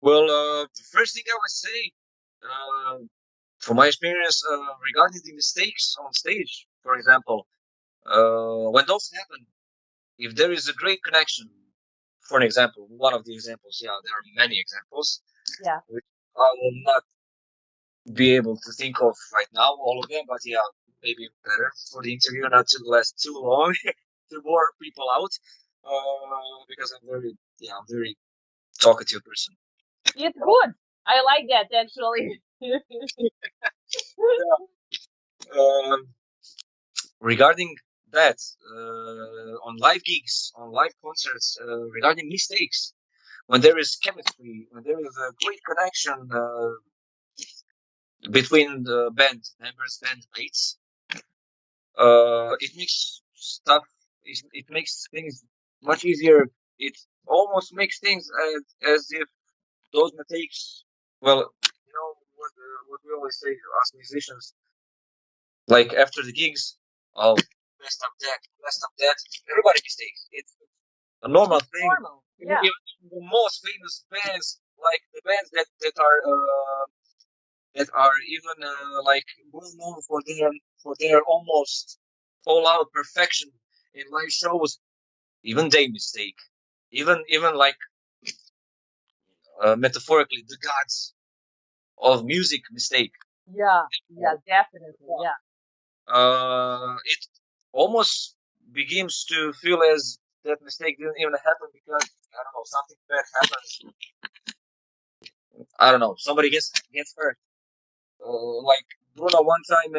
Well, the first thing I would say, uh, from my experience, regarding the mistakes on stage, for example, when those happen, if there is a great connection, for an example, one of the examples, yeah, there are many examples, Yeah. which I will not be able to think of right now, all of them, but yeah, maybe better for the interview not to last too long, to bore people out, because I'm very talkative person. It's good. I like that actually. Um, regarding that, on live gigs, on live concerts, regarding mistakes, when there is chemistry, when there is a great connection between the band members, band mates, it makes stuff, it makes things much easier. It almost makes things as if those mistakes, well, you know what we always say, us musicians, like after the gigs, oh, messed up that, messed up that. Everybody mistakes. It's a normal It's thing. normal. Even, Yeah. even the most famous bands, like the bands that are even like well known for their almost all out perfection in live shows, even they mistake. Even like metaphorically, the gods of music mistake. Yeah. Yeah. Definitely. Yeah. It almost begins to feel as that mistake didn't even happen because I don't know, something bad happens. I don't know, somebody gets hurt. Like Bruno one time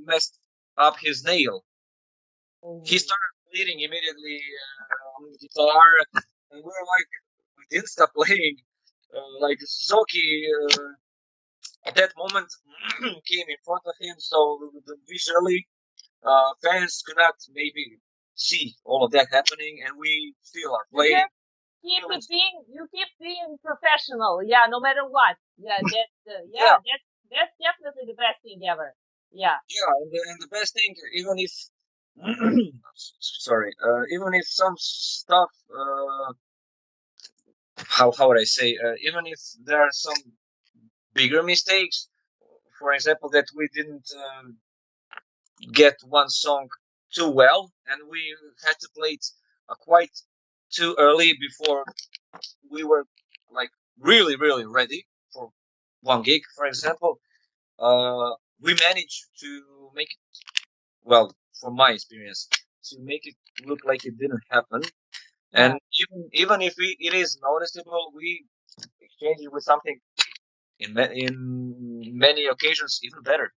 messed up his nail. He Mhm. started bleeding immediately on the guitar, and we were like, we didn't stop playing. Like Zoki at that moment came in front of him, so visually fans could not maybe see all of that happening, and we still are You playing. just keep Feeling, it being. You keep being professional. Yeah. No matter what. Yeah. yeah, Yeah. That's definitely the best thing ever. Yeah. yeah, and the best thing, even if sorry, even if some stuff, how would I say, even if there are some bigger mistakes, for example, that we didn't get one song too well, and we had to play it quite too early before we were like really ready for one gig, for example. We managed to make it, well, from my experience, to make it look like it didn't happen. Yeah. And even if it is noticeable, we exchange it with something in many occasions even better.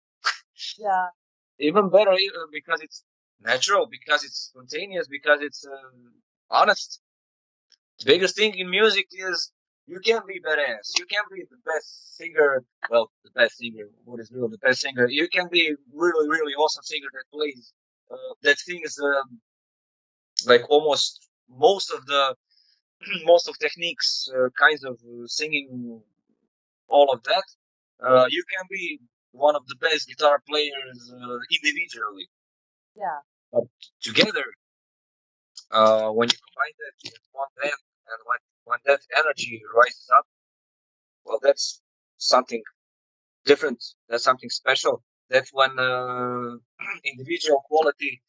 Yeah. Even better because it's natural, because it's spontaneous, because it's honest. The biggest thing in music is you can be badass. You can be the best singer. Well, the best singer. What is real? The best singer. You can be really, really awesome singer that plays, that sings like almost most of the most of techniques, kinds of singing, all of that. You can be one of the best guitar players individually, Yeah. but together, when you combine that in one band, and when that energy rises up, well, that's something different. That's something special. That's when individual quality.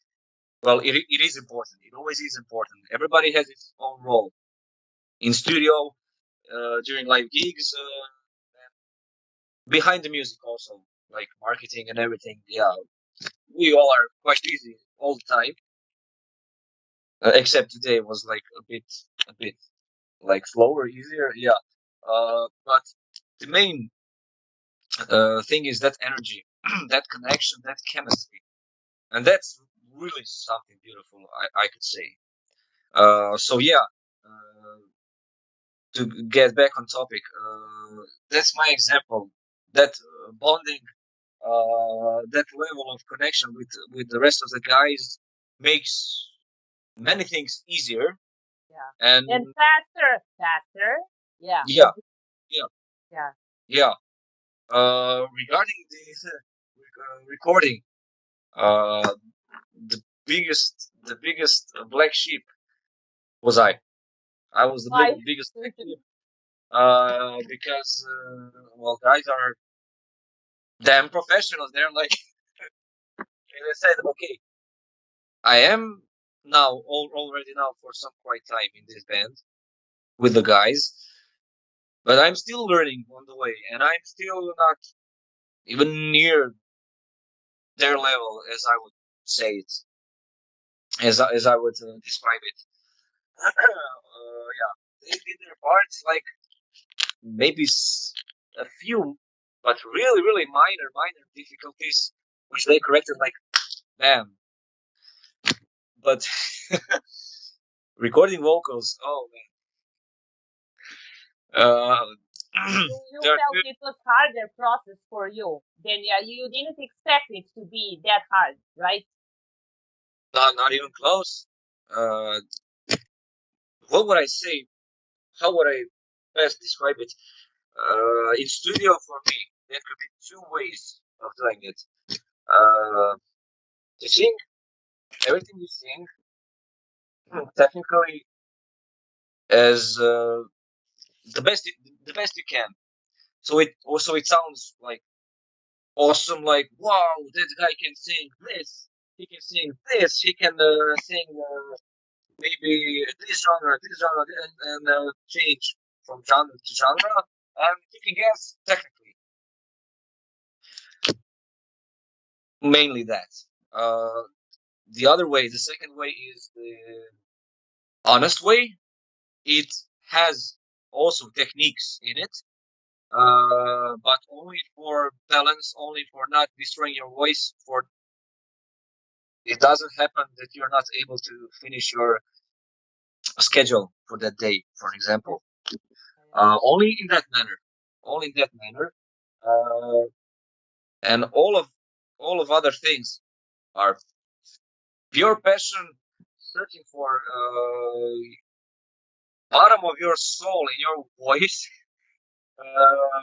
Well, it is important. It always is important. Everybody has its own role in studio, during live gigs, behind the music also, like marketing and everything. Yeah, we all are quite busy all the time. Except today was like a bit like slower, easier. Yeah, but the main thing is that energy, that connection, that chemistry, and that's really something beautiful. I could say. So yeah, to get back on topic, that's my example. That bonding, that level of connection with the rest of the guys makes many things easier. Yeah. And And faster, faster. Yeah. yeah, yeah, Yeah. yeah. Regarding the recording, uh, the biggest black sheep was I. I was the Why? biggest black sheep. Because well, guys are damn professionals. They're like, and I said, okay, I am now already now for some quite time in this band with the guys, but I'm still learning on the way, and I'm still not even near their level, as I would say it, as I would describe it. Yeah, they did their parts, like maybe a few, but really minor difficulties, which they corrected like bam. But recording vocals, oh man, You there are felt it was harder process for you. Then yeah, you didn't expect it to be that hard, right? not even close. Uh, what would I say? How would I best describe it? In studio for me, there could be two ways of doing it. Uh, to sing everything you sing technically as the best you can. So it sounds like awesome. Like wow, that guy can sing this. He can sing this. He can sing maybe this genre, and change from genre to genre. And you can guess technically, mainly that. Uh, the other way, the second way is the honest way. It has also techniques in it, but only for balance, only for not destroying your voice. For it doesn't happen that you're not able to finish your schedule for that day, for Yeah. example. Yeah. Only in that manner. Only in that manner. Uh, and all of other things are pure passion, searching for bottom of your soul in your voice. Uh,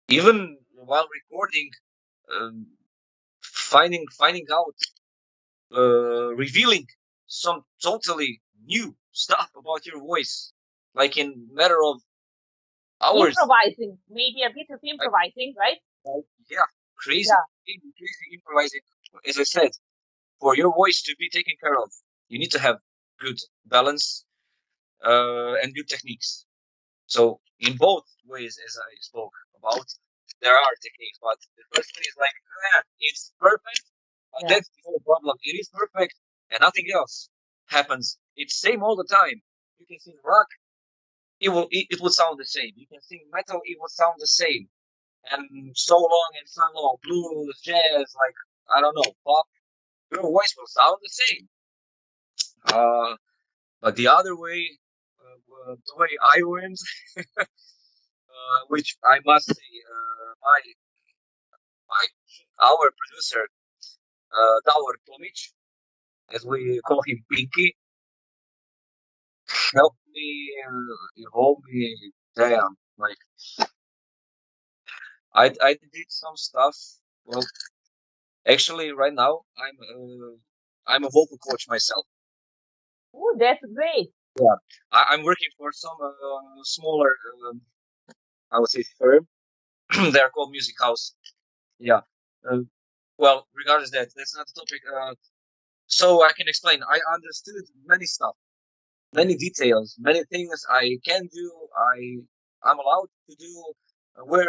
Even while recording, um, finding out, revealing some totally new stuff about your voice, like in matter of hours. Improvising, maybe a bit of Like, improvising, right? yeah, Yeah. crazy improvising. As I said, for your voice to be taken care of, you need to have good balance, and good techniques. So in both ways, as I spoke about, there are techniques, but the first one is like, it's perfect, but Yeah. that's the whole problem. It is perfect, and nothing else happens. It's same all the time. You can sing rock, it would sound the same. You can sing metal, it would sound the same. And so long and so long, blues, jazz, like I don't know, pop, your voice will sound the same. Uh, but the other way, the way I went, which I must say, my our producer, Davor Tomic, as we call him Pinky, helped me, evolve me. Damn, like I did some stuff. Well, actually, right now I'm a vocal coach myself. Oh, that's great. Yeah, I'm working for some smaller, I would say, firm. They're called Music House. Yeah. Uh, well, regardless that, that's not the topic. So I can explain. I understood many stuff, many details, many things I can do. I'm allowed to do. Where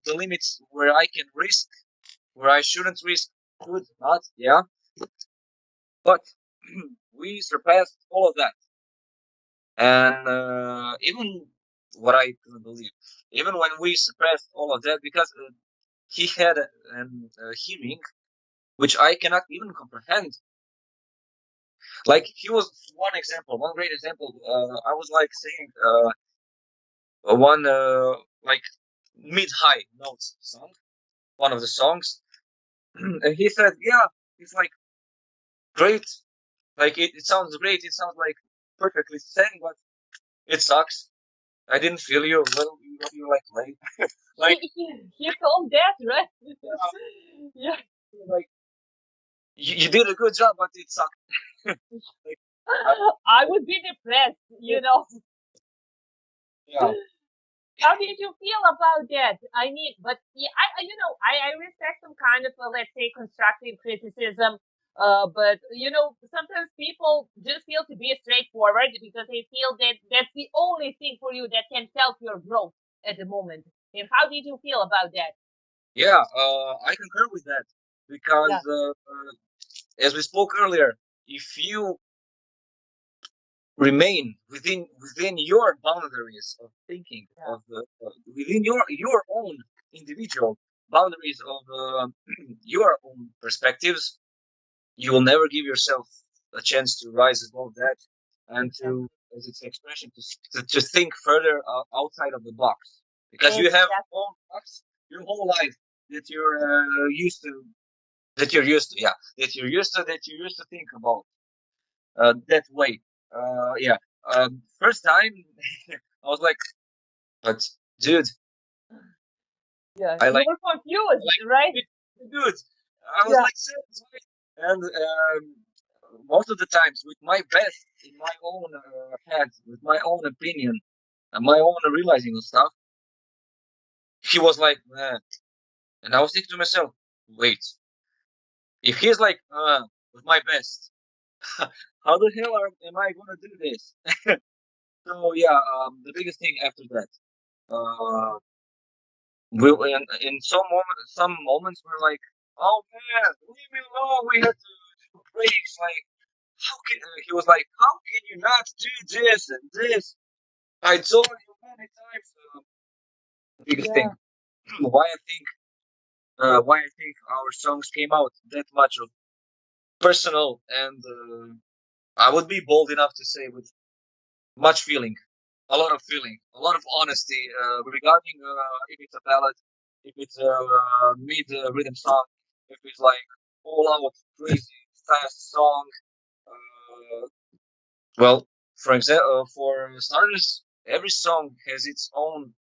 the limits where I can risk, where I shouldn't risk, could not. Yeah, but we surpassed all of that, and even what I couldn't believe, even when we surpassed all of that, because he had an hearing which I cannot even comprehend. Like he was one example, one great example. I was like saying one like mid-high notes song, one of the songs, and he said, "Yeah, it's like great, like it sounds great. It sounds like perfectly sang, but it sucks. I didn't feel you. What you like late? Like, He told that, right? uh, Yeah. like you did a good job, but it sucked. Like, I, I would be depressed, yeah, you know. yeah, How did you feel about that? I mean, but yeah, I respect some kind of, let's say, constructive criticism. But sometimes people just feel to be straightforward because they feel that that's the only thing for you that can help your growth at the moment. And how did you feel about that? yeah. I concur with that Yeah, because as we spoke earlier, if you remain within your boundaries of thinking yeah, of within your own individual boundaries of your own perspectives, you will never give yourself a chance to rise above that and to, exactly, as its expression, to think further outside of the box, because you have exactly. all box your whole life that you're used to, that you're used to, yeah, that you're used to think about that way. Yeah. First time, I was like, but dude, Yeah, I you like, were I confused, like, right? dude. I was Yeah, like, seriously? And most of the times, with my best in my own head, with my own opinion, and my own realizing of stuff, he was like, and I was thinking to myself, wait, if he's like, with my best, how the hell am I gonna do this? So yeah, the biggest thing after that. Uh, in some moments we're like, oh man, leave me alone. We had to do breaks. Like, how can he was like, how can you not do this and this? I told you many times. The biggest thing, yeah, why I think our songs came out that much of personal and I would be bold enough to say with much feeling, a lot of feeling, a lot of honesty regarding if it's a ballad, if it's a mid rhythm song, if it's like all out crazy fast song. Uh, well, for example, for starters, every song has its own,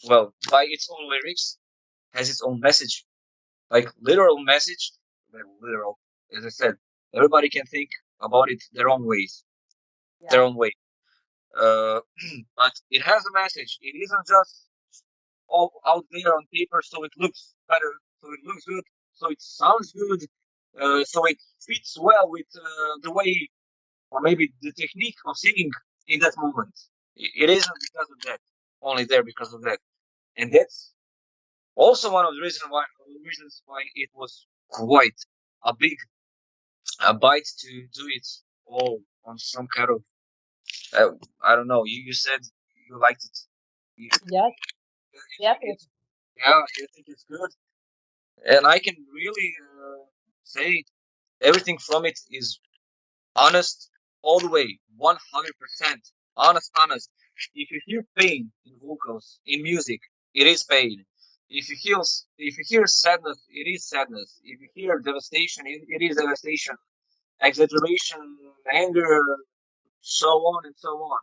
well, by its own lyrics, has its own message, like literal message, well, literal. As I said, everybody can think about it their own ways, their yeah, own way. Uh, but it has a message. It isn't just all out there on paper, so it looks better, so it looks good, so it sounds good, so it fits well with the way or maybe the technique of singing in that moment. It isn't because of that, only there because of that, and that's also one of the reasons why it was quite a big a bite to do it all on some kind of I don't know. You said you liked it. You, Yes, you think definitely. it's yeah, you think it's good, and I can really say everything from it is honest all the way, 100% honest. If you hear pain in vocals, in music, it is pain. If you hear sadness, it is sadness. If you hear devastation, it is devastation. Exaggeration, anger, so on and so on.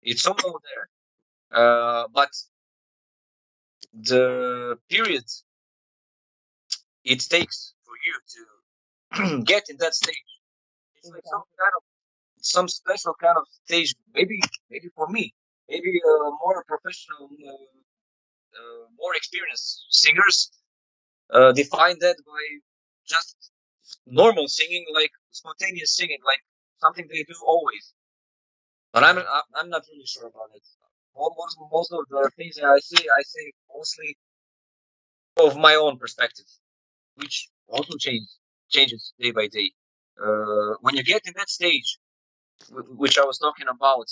It's all there. But the period it takes for you to get in that stage, it's like Exactly. some special kind of stage. Maybe for me, maybe more professional, more experienced singers define that by just normal singing, like spontaneous singing, like something they do always. But I'm not really sure about it. Most of the things that I say mostly of my own perspective, which also changes day by day. When you get in that stage, which I was talking about,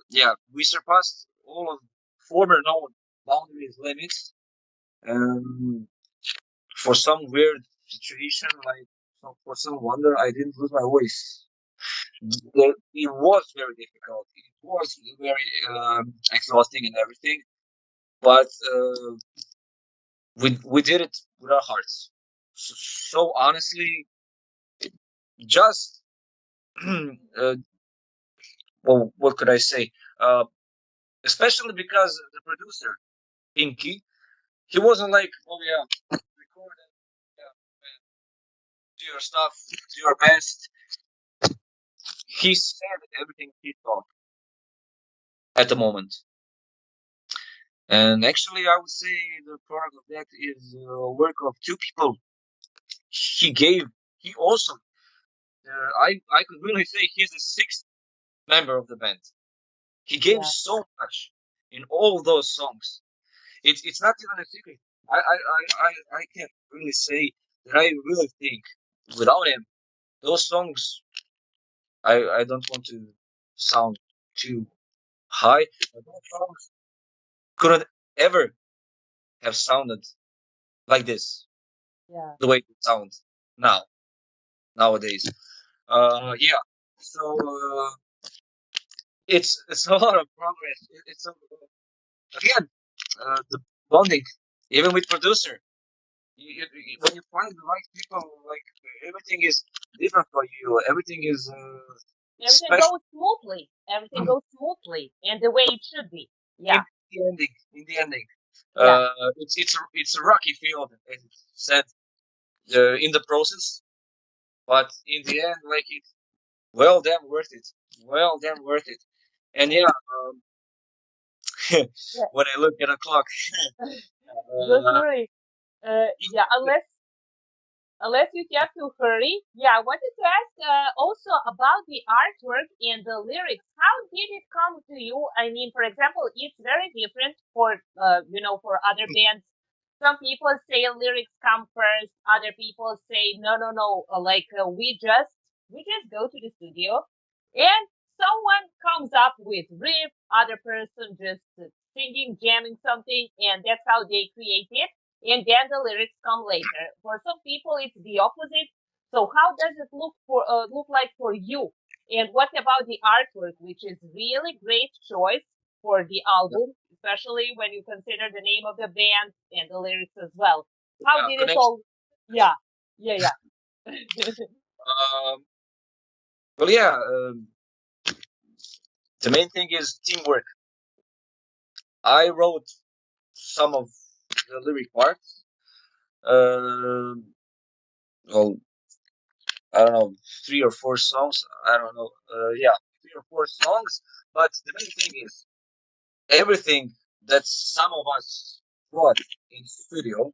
yeah, we surpassed all of former known boundaries limits. Um, for some weird situation, like for some wonder, I didn't lose my voice. It was very difficult. It was very exhausting and everything, but we did it with our hearts. So honestly, just well, what could I say? Especially because the producer, Pinky, he wasn't like, oh yeah, record it, yeah, man, do your stuff, do your best. He said everything he thought at the moment. And actually, I would say the product of that is work of two people. He gave, he also, I could really say he's the sixth member of the band. He gave Yeah, so much in all those songs. It's not even a secret. I can't really say that I really think without him, those songs, I don't want to sound too high, but those songs couldn't ever have sounded like this, yeah, the way it sounds now, nowadays. Yeah. So it's a lot of progress. It's again the bonding, even with producer. When you find the right people, like everything is different for you. Everything is everything special goes smoothly. Everything goes smoothly and the way it should be. in Yeah, the ending. In the ending, yeah, it's a rocky field, as it's said in the process, but in the end, like it's well damn worth it. Well damn worth it. And yeah, yeah. when I look at a clock, Don't uh, worry. Yeah, unless you have to hurry. Yeah, I wanted to ask also about the artwork and the lyrics. How did it come to you? I mean, for example, it's very different for for other bands. Some people say lyrics come first. Other people say no, no, no. We just go to the studio and someone comes up with riff. Other person just singing, jamming something, and that's how they create it, and then the lyrics come later. For some people, it's the opposite. So how does it look like for you? And what about the artwork, which is really great choice for the album, especially when you consider the name of the band and the lyrics as well. How did it connection. all? Yeah, yeah, yeah, Um, well, yeah. The main thing is teamwork. I wrote some of the lyric parts. Well, I don't know, three or four songs. I don't know. Yeah, three or four songs. But the main thing is everything that some of us brought in studio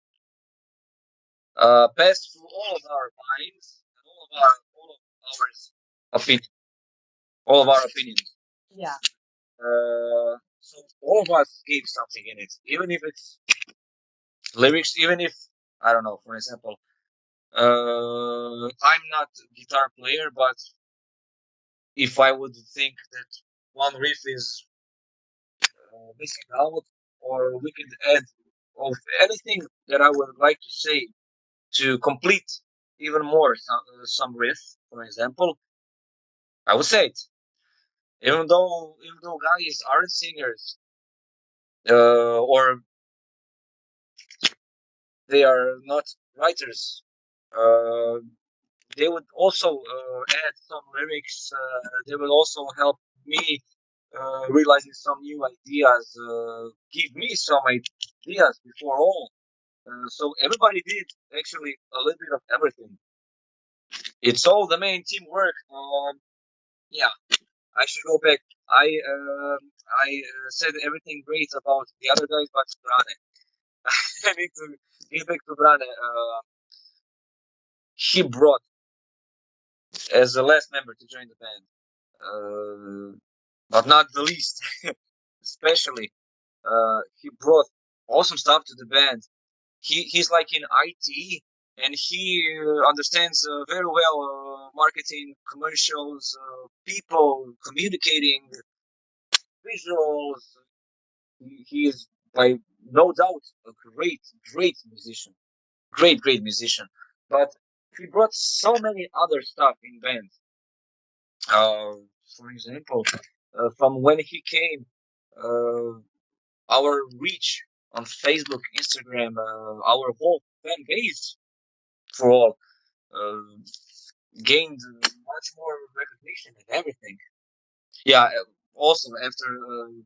passed through all of our minds and opinion, all of our opinions. yeah, So all of us gave something in it, even if it's lyrics, even if I don't know. For example, I'm not a guitar player, but if I would think that one riff is missing out, or we could add of anything that I would like to say to complete even more some riff, for example, I would say it. Even though guys aren't singers, or they are not writers, uh, they would also add some lyrics. They will also help me realizing some new ideas, give me some ideas before all. So everybody did actually a little bit of everything. It's all the main teamwork. Yeah, I should go back. I said everything great about the other guys, but Brane, I need to get back to Brane. He brought as the last member to join the band, but not the least. Especially, he brought awesome stuff to the band. He's like in IT, and he understands very well marketing, commercials, people, communicating, visuals. He is by no doubt a great musician, great musician. But he brought so many other stuff in band. Uh, for example, from when he came, uh, our reach on Facebook, Instagram, our whole fan base for all uh, gained much more recognition and everything. Yeah, also after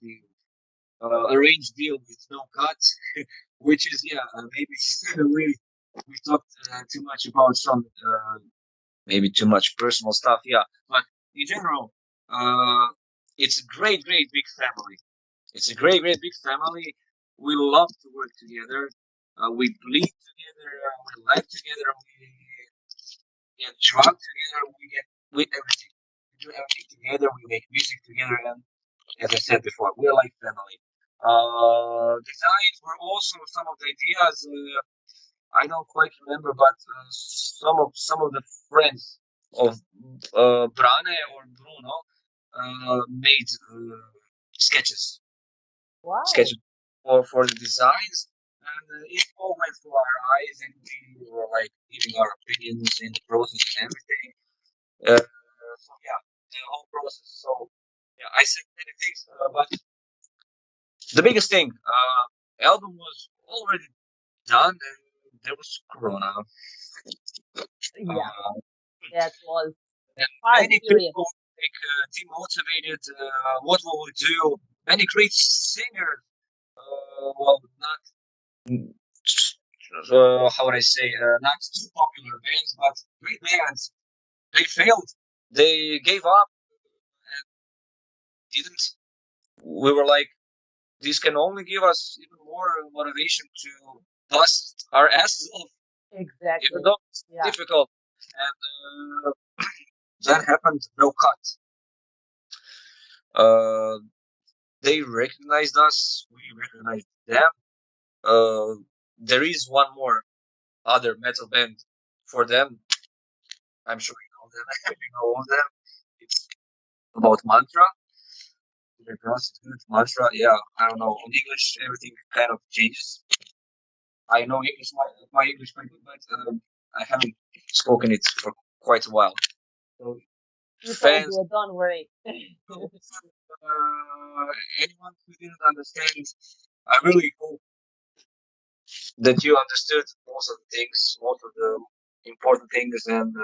the arranged deal with no cut, which is yeah maybe we talked too much about some maybe too much personal stuff. Yeah, but in general, uh, it's a great big family. It's a great big family. We love to work together. We bleed together. We laugh together. We get drunk together. We everything. We do everything together. We make music together, and as I said before, we're like family. Designs were also some of the ideas. I don't quite remember, but some of the friends of Brane or Bruno made sketches Wow. sketches for the designs, and it all went through our eyes, and we were like giving our opinions in the process and everything. So yeah, the whole process. So yeah, I said many things, but the biggest thing, album was already done, and there was Corona. Yeah, Uh, that was and hard many period. people like demotivated. What will we do? Many great singers. Well, not how would I say? Not too popular bands, but great bands. They failed. They gave up and didn't. We were like, this can only give us even more motivation to bust our asses off, even Exactly. though it's Yeah, difficult. And that happened. No cut. Uh, they recognized us. We recognized them. Uh, there is one more other metal band for them. I'm sure you know them. You know all of them. It's about Mantra. Their pronounce is good. Mantra. Yeah, I don't know. In English, everything kind of changes. I know English, my English quite good, but I haven't spoken it for quite a while. So it's all fans, good. Don't worry. anyone who didn't understand, I really hope that you understood most of the things, most of the important things and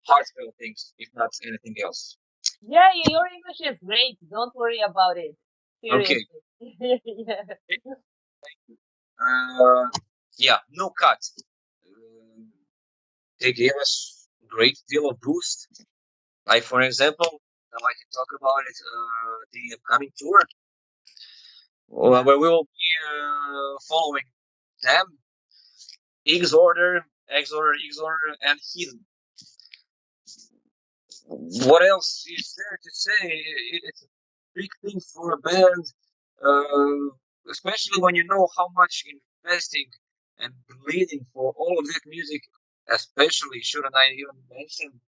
heartfelt things, if not anything else. Yeah, your English is great. Don't worry about it. Okay. Seriously. Yeah. Uh, yeah, no cut. Uh, they gave us great deal of boost. Like for example, now I can talk about it. The upcoming tour, Yeah. where we will be following them, Exorder, Exorder, and Heathen. What else is there to say? It's a big thing for a band, especially when you know how much investing and bleeding for all of that music. Especially, shouldn't I even mention?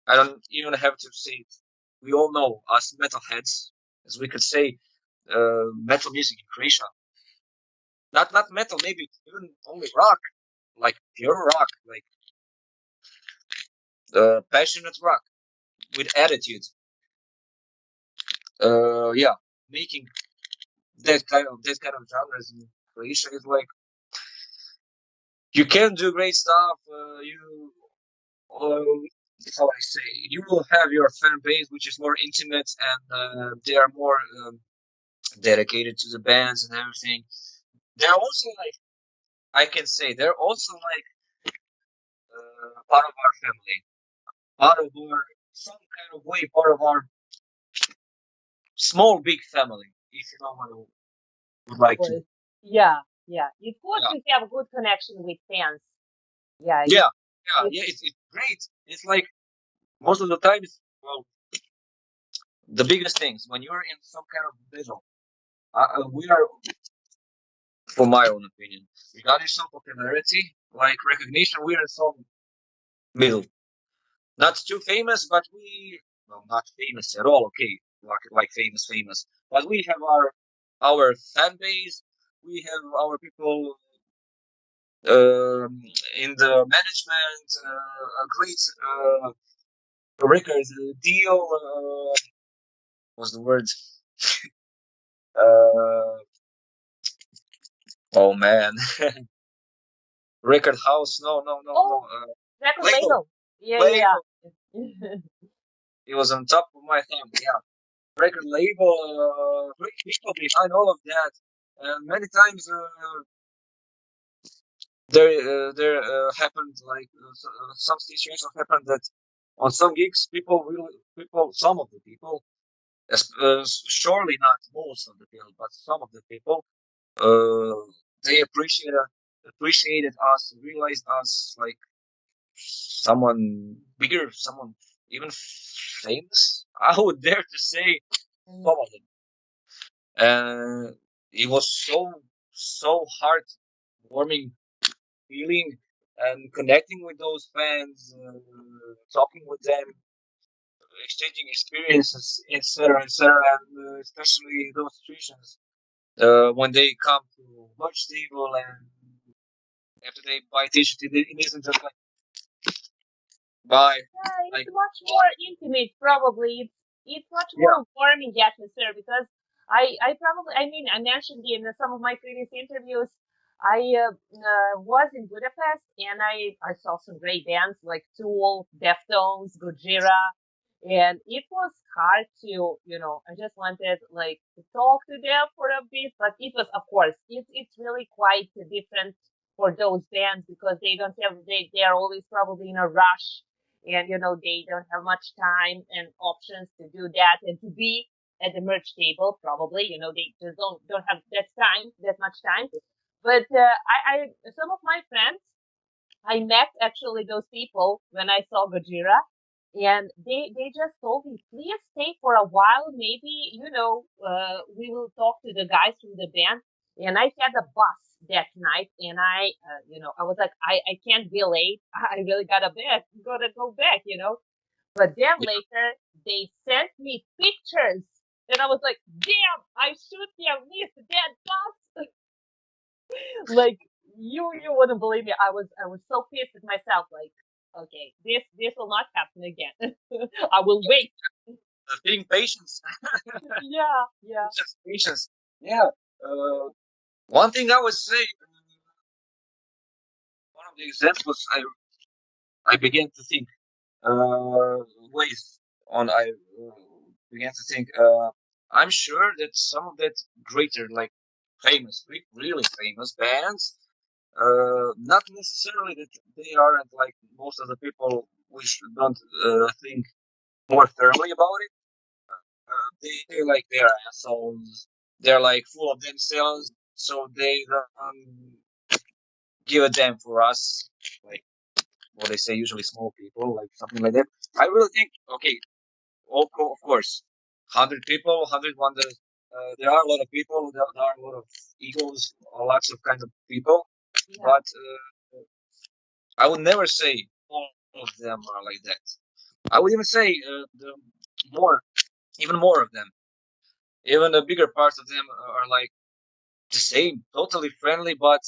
I don't even have to say it. We all know us metalheads, as we could say. metal music in Croatia. Not metal, maybe even only rock, like pure rock, like passionate rock with attitude. Yeah, making that kind of genres in Croatia is like you can do great stuff. You how I say, you will have your fan base, which is more intimate, and they are more dedicated to the bands and everything. They're also like, I can say, they're also like part of our family, part of our some kind of way, part of our small big family. If you know what I would Of like to. course. Yeah, yeah. It's good Yeah, to have a good connection with fans. Yeah, yeah, it's yeah. It's great. It's like most of the time, it's well the biggest things when you're in some kind of middle. We are, for my own opinion, regarding some popularity, like recognition, we're in some middle. Not too famous, but we well, not famous at all. Okay, like famous, but we have our fan base. We have our people um, in the management. A great record deal. What's the word? Uh, oh man, record house. No, no, no, no. oh, record Label, label. Yeah, label. yeah. It was on top of my thumb. Yeah, record label. Great people behind all of that. And many times there happened like some situations happened that on some gigs people some of the people surely not most of the people but some of the people uh, they appreciated us realized us like someone bigger someone even famous I would dare to say Mm, some of them and it was so heartwarming feeling and connecting with those fans, talking with them, exchanging experiences, etc., etc., and especially those situations when they come to watch table and after they buy t-shirt, it isn't just like buy, yeah, it's like much more intimate, probably. It's much yeah, more warming atmosphere because I mean, I mentioned in some of my previous interviews, I was in Budapest and I saw some great bands like Tool, Deftones, Gojira, and it was hard to, I just wanted like to talk to them for a bit, but it was, of course, it's really quite different for those bands because they are always probably in a rush and they don't have much time and options to do that and to be at the merch table probably they just don't have that much time, but I some of my friends I met actually those people when I saw Gojira, and they just told me, please stay for a while. Maybe we will talk to the guys from the band. And I had a bus that night, and I was like, I can't be late. I really gotta go back. But then yeah, later they sent me pictures, and I was like, damn, I should have missed that bus. Like you wouldn't believe me. I was so pissed at myself. Like, okay, this will not happen again. I will wait. being patience, Yeah, yeah, just patience. Yeah. One thing I would say, one of the examples I began to think uh, ways on I began to think I'm sure that some of that greater like famous really famous bands not necessarily that they aren't like most of the people which don't think more thoroughly about it they're like they're assholes they're like full of themselves so they don't give a damn for us like what they say usually small people like something like that I really think okay of course, 100 people, 100 wonders. There are a lot of people. There are a lot of egos, lots of kind of people. yeah. But I would never say all of them are like that. I would even say more, even more of them. Even the bigger parts of them are like the same, totally friendly. But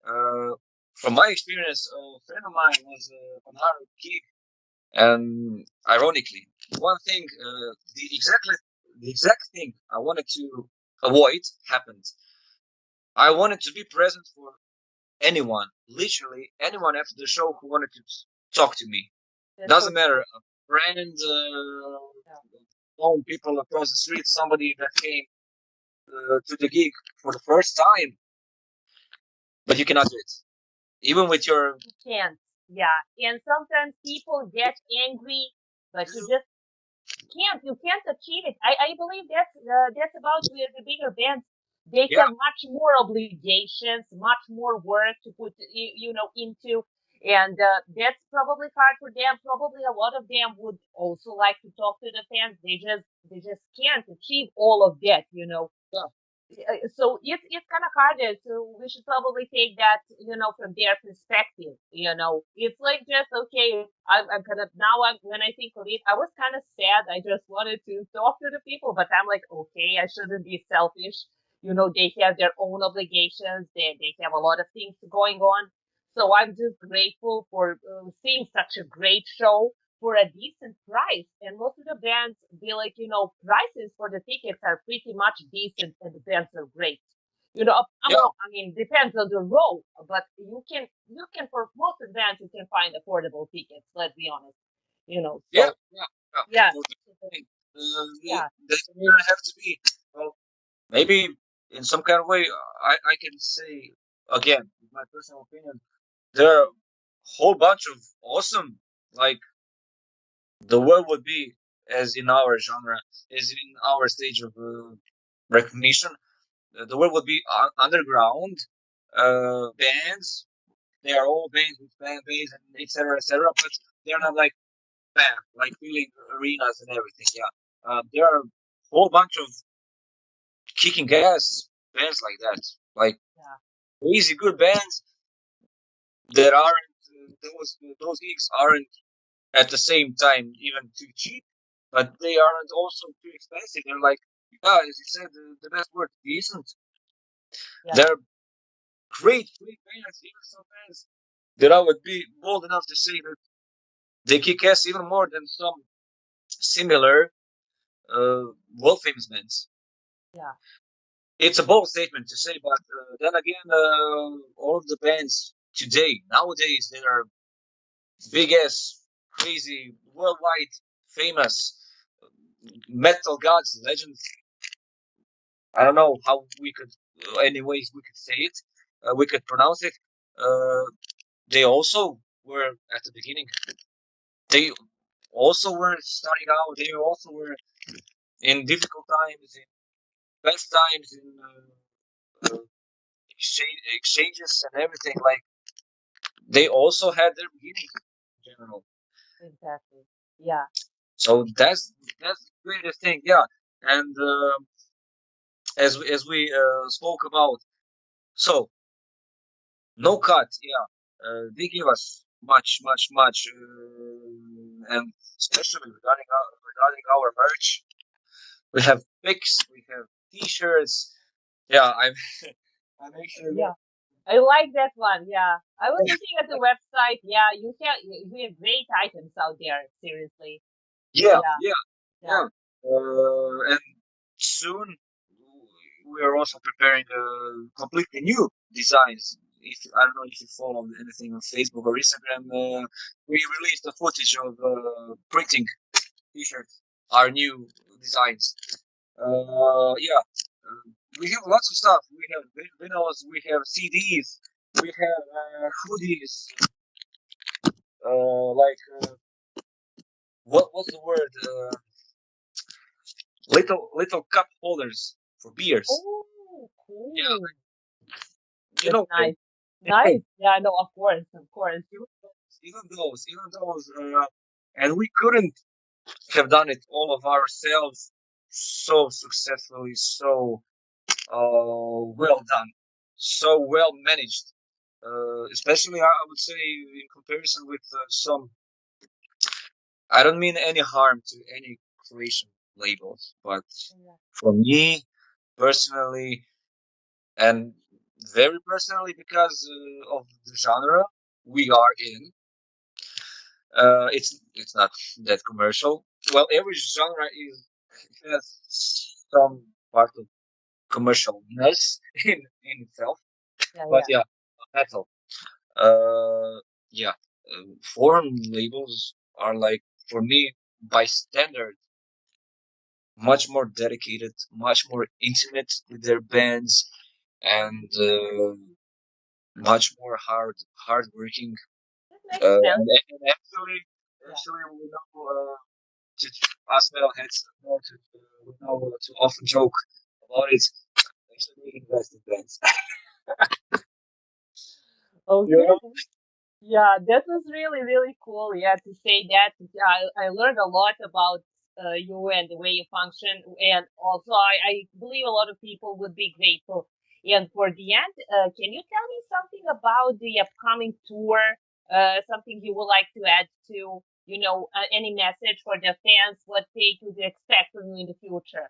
uh, from my experience, a friend of mine was an Arab gig, and ironically, one thing, the exact thing I wanted to avoid happened. I wanted to be present for anyone, literally anyone after the show who wanted to talk to me. That's so Doesn't matter, nice. a friend, Yeah, known people across the street, somebody that came to the gig for the first time, but you cannot do it. Even with your you can't. Yeah, and sometimes people get angry, but you just can't. You can't achieve it. I believe that's about the bigger bands. They yeah, have much more obligations, much more work to put into, and that's probably hard for them. Probably a lot of them would also like to talk to the fans. They just can't achieve all of that. yeah, So it's kind of harder. So we should probably take that, from their perspective. It's like just okay. I'm kind of now. When I think of it, I was kind of sad. I just wanted to talk to the people, but I'm like, okay, I shouldn't be selfish. They have their own obligations. They have a lot of things going on. So I'm just grateful for seeing such a great show for a decent price. And most of the bands be like, prices for the tickets are pretty much decent and the bands are great. yeah, I mean, depends on the row, but you can for most of the bands you can find affordable tickets. Let's be honest. yeah, So yeah, yeah. yeah, For the thing, yeah, that doesn't have to be. Well, maybe in some kind of way, I can say again, my personal opinion, there are a whole bunch of awesome, like the world would be as in our genre, as in our stage of recognition. The world would be underground bands. They are all bands with fan base and etc. etc. But they're yeah, not like bam, like filling arenas and everything. Yeah, there are a whole bunch of kicking ass bands like that, like yeah, crazy good bands that aren't those gigs aren't at the same time even too cheap, but they aren't also too expensive. They're like, yeah, as you said, the best word, decent. yeah, They're great bands, even some bands that I would be bold enough to say that they kick ass even more than some similar world famous bands. yeah, It's a bold statement to say, but then again, all of the bands today, nowadays, they are big ass, crazy, worldwide famous metal gods, legends. I don't know how we could, any ways we could say it, we could pronounce it. Uh, they also were at the beginning. They also were starting out. They also were in difficult times, in best times, in exchanges and everything. Like they also had their beginnings in general. exactly. Yeah, So that's the greatest thing. Yeah, and as we spoke about, so no cut. Yeah, they give us much, and especially regarding our merch. We have pics, we have T-shirts. Yeah, I make sure that yeah. I like that one. Yeah, I was looking at the website. Yeah, we have great items out there. Seriously. yeah, Yeah, yeah, yeah, yeah. And soon we are also preparing completely new designs. If I don't know if you follow anything on Facebook or Instagram, we released the footage of printing T-shirts, our new designs. Yeah, we have lots of stuff. We have vinyls, we have CDs, we have hoodies. Like what's the word? Little cup holders for beers. Oh, Yeah, cool. you That's know them. nice. Hey, Nice. Yeah, no, of course, of course. even those, and we couldn't have done it all of ourselves so successfully, so well done, so well managed. Especially, I would say, in comparison with some. I don't mean any harm to any creation. labels. But Yeah. for me personally, and very personally because of the genre we are in, it's not that commercial. Well, every genre is has some part of commercialness in itself. Yeah. But Yeah. yeah, metal. Yeah, foreign labels are like, for me, by standard, much more dedicated, much more intimate with their bands, and much more hardworking. That makes sense. And Yeah. actually, we know, to us metalheads know we know to often joke about it. Actually, we invest in bands. You Okay. know? Yeah, that was really, really cool. Yeah, to say that I learned a lot about you and the way you function, and also I believe a lot of people would be grateful. And for the end, can you tell me something about the upcoming tour? Something you would like to add to, any message for the fans, what they could expect from you in the future?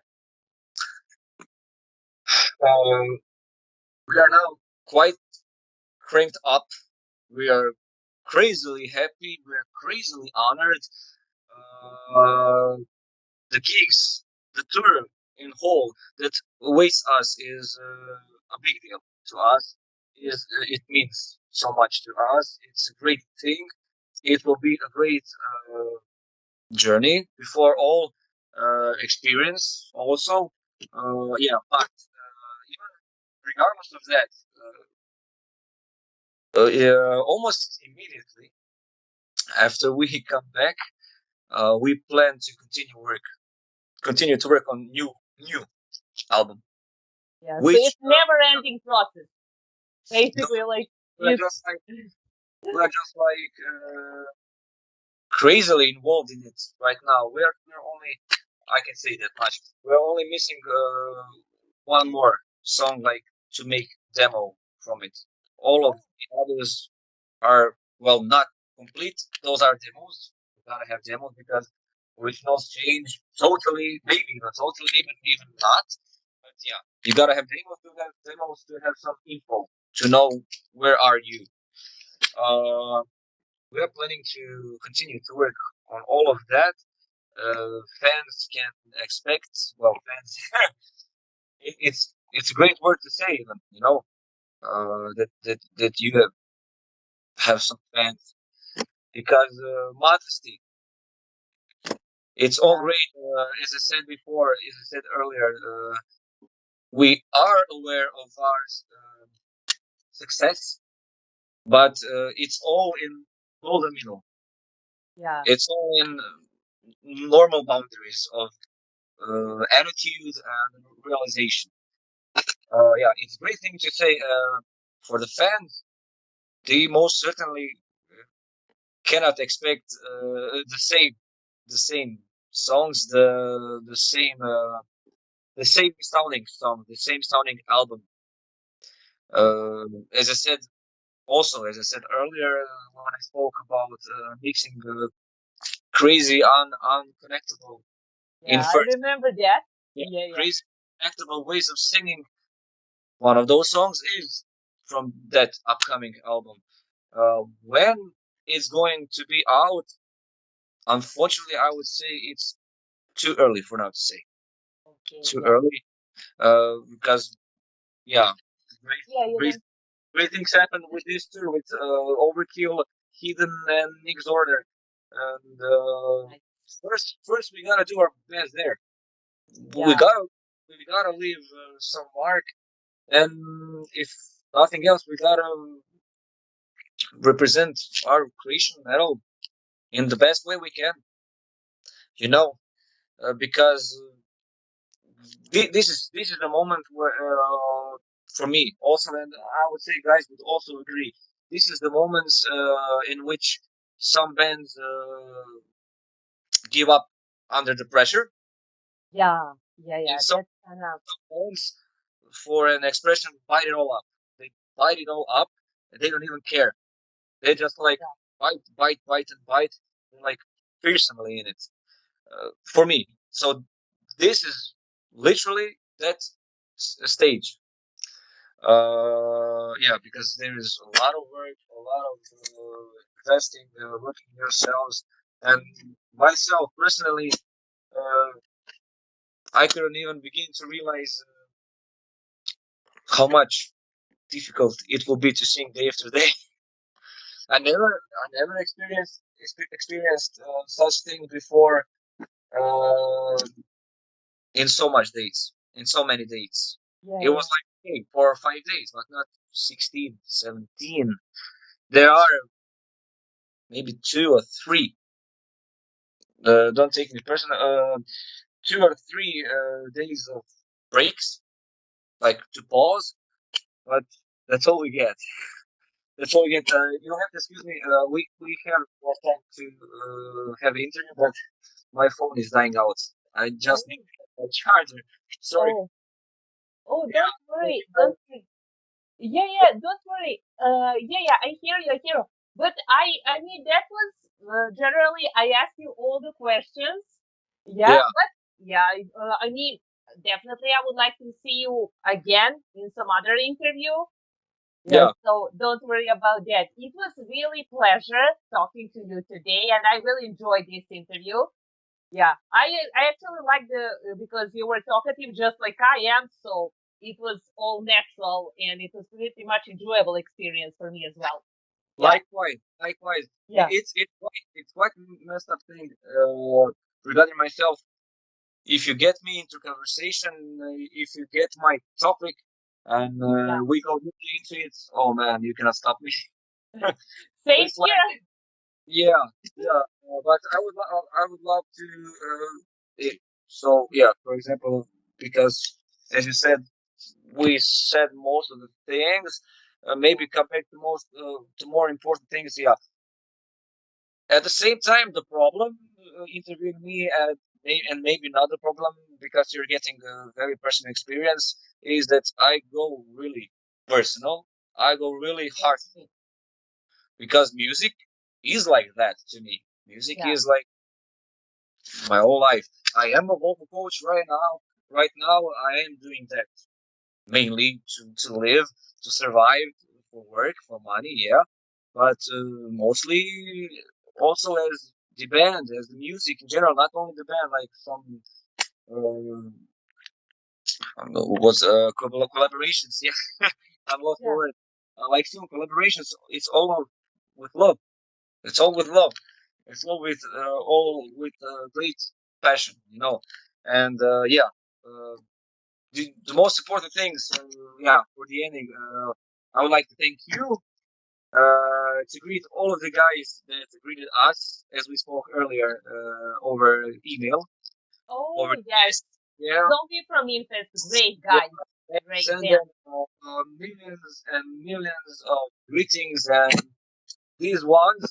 Um, we are now quite cranked up. We are crazily happy. We are crazily honored. Uh, the gigs, the tour in whole that awaits us is a big deal to us. It means so much to us. It's a great thing. It will be a great journey before all experience also. Yeah, but even regardless of that, yeah, almost immediately after we come back, we plan to continue to work on new album, Yeah, so which it's never ending process. no, Basically, like we're you. just like we're just like crazily involved in it right now. We're only, I can say that much. We're only missing one more song, like, to make demo from it. All of Oh, the others are, well, not complete. Those are demos. You gotta have demos because originals change totally, maybe not totally, even not. But yeah, you gotta have demos to have some info to know where are you. Uh, we are planning to continue to work on all of that. Fans can expect, well, fans, it's a great word to say, even, that you have some fans, because modesty. It's all yeah, great. As I said before, as I said earlier, we are aware of our success, but it's all in golden middle. yeah, It's all in normal boundaries of attitude and realization. Yeah, it's a great thing to say for the fans. They most certainly cannot expect the same songs, the same sounding song, the same sounding album. As I said, also as I said earlier, when I spoke about mixing crazy unconnectable in yeah. I first, remember that. yeah, Yeah, yeah. crazy connectable ways of singing. One of those songs is from that upcoming album. When it's going to be out, unfortunately, I would say it's too early for now to say. Okay, Too yeah, early, because yeah, great, yeah. You great, don't. great things happen with this too, with Overkill, Hidden, and Nick's Order. And first we gotta do our best there. We Yeah, gotta we gotta leave some mark, and if nothing else, we gotta represent our creation metal in the best way we can. You know, because this is the moment where, for me also, and I would say guys would also agree. This is the moments in which some bands give up under the pressure, yeah, yeah, and yeah. some That's kind of bands, for an expression, bite it all up. They bite it all up, and they don't even care. They just like yeah, bite, and bite. They're like fearsomely in it. For me, so this is literally that stage. Yeah, because there is a lot of work, a lot of investing, working yourselves, and myself personally, uh, I couldn't even begin to realize how much difficult it will be to sing day after day. I never experienced such thing before uh, in so much dates, in so many dates. Yeah, It was yeah, like okay, 4 or 5 days, but not 16, 17. There are maybe 2 or 3. Don't take me personal. 2 or 3 days of breaks, like to pause, but that's all we get. That's all we get. You have to excuse me. We have more time to have an interview, but my phone is dying out. I just need oh, a charger. Sorry. oh, oh, Yeah. don't worry, don't worry. Yeah, yeah, don't worry. Yeah, yeah, I hear you, I hear you. But I mean, that was generally, I asked you all the questions. Yeah, Yeah. but yeah, I mean, definitely, I would like to see you again in some other interview. Yeah, Yeah. so don't worry about that. It was really pleasure talking to you today, and I really enjoyed this interview. Yeah, I actually like the because you were talkative just like I am, so it was all natural and it was pretty much enjoyable experience for me as well. Yeah, Likewise. Likewise. yeah, It's quite messed up thing regarding myself. If you get me into conversation, if you get my topic, and yeah. we go deeply into it, oh man, you cannot stop me. Same It's like, here. yeah, yeah. But I would love to. It, so yeah, for example, because as you said, we said most of the things. Yeah, Maybe compared to more important things, yeah. At the same time, the problem interviewing me and maybe another problem because you're getting a very personal experience is that I go really personal. I go really that's hard me. because music is like that to me. Music Yeah, is like my whole life. I am a vocal coach right now. Right now, I am doing that mainly to live, to survive, for work, for money, yeah. But mostly also as the band, as the music in general, not only the band, like some I don't know, was collaborations. Yeah, I'm lost yeah, for it. Like some collaborations, it's all with love. It's all with love. It's all with great passion, you know. And yeah, the most important things, yeah, for the ending, I would like to thank you to greet all of the guys that greeted us as we spoke earlier over email, over oh yes. this. Yeah, Zombie from Infest, great yeah. guys, great Send them band. millions and millions of greetings, and these ones,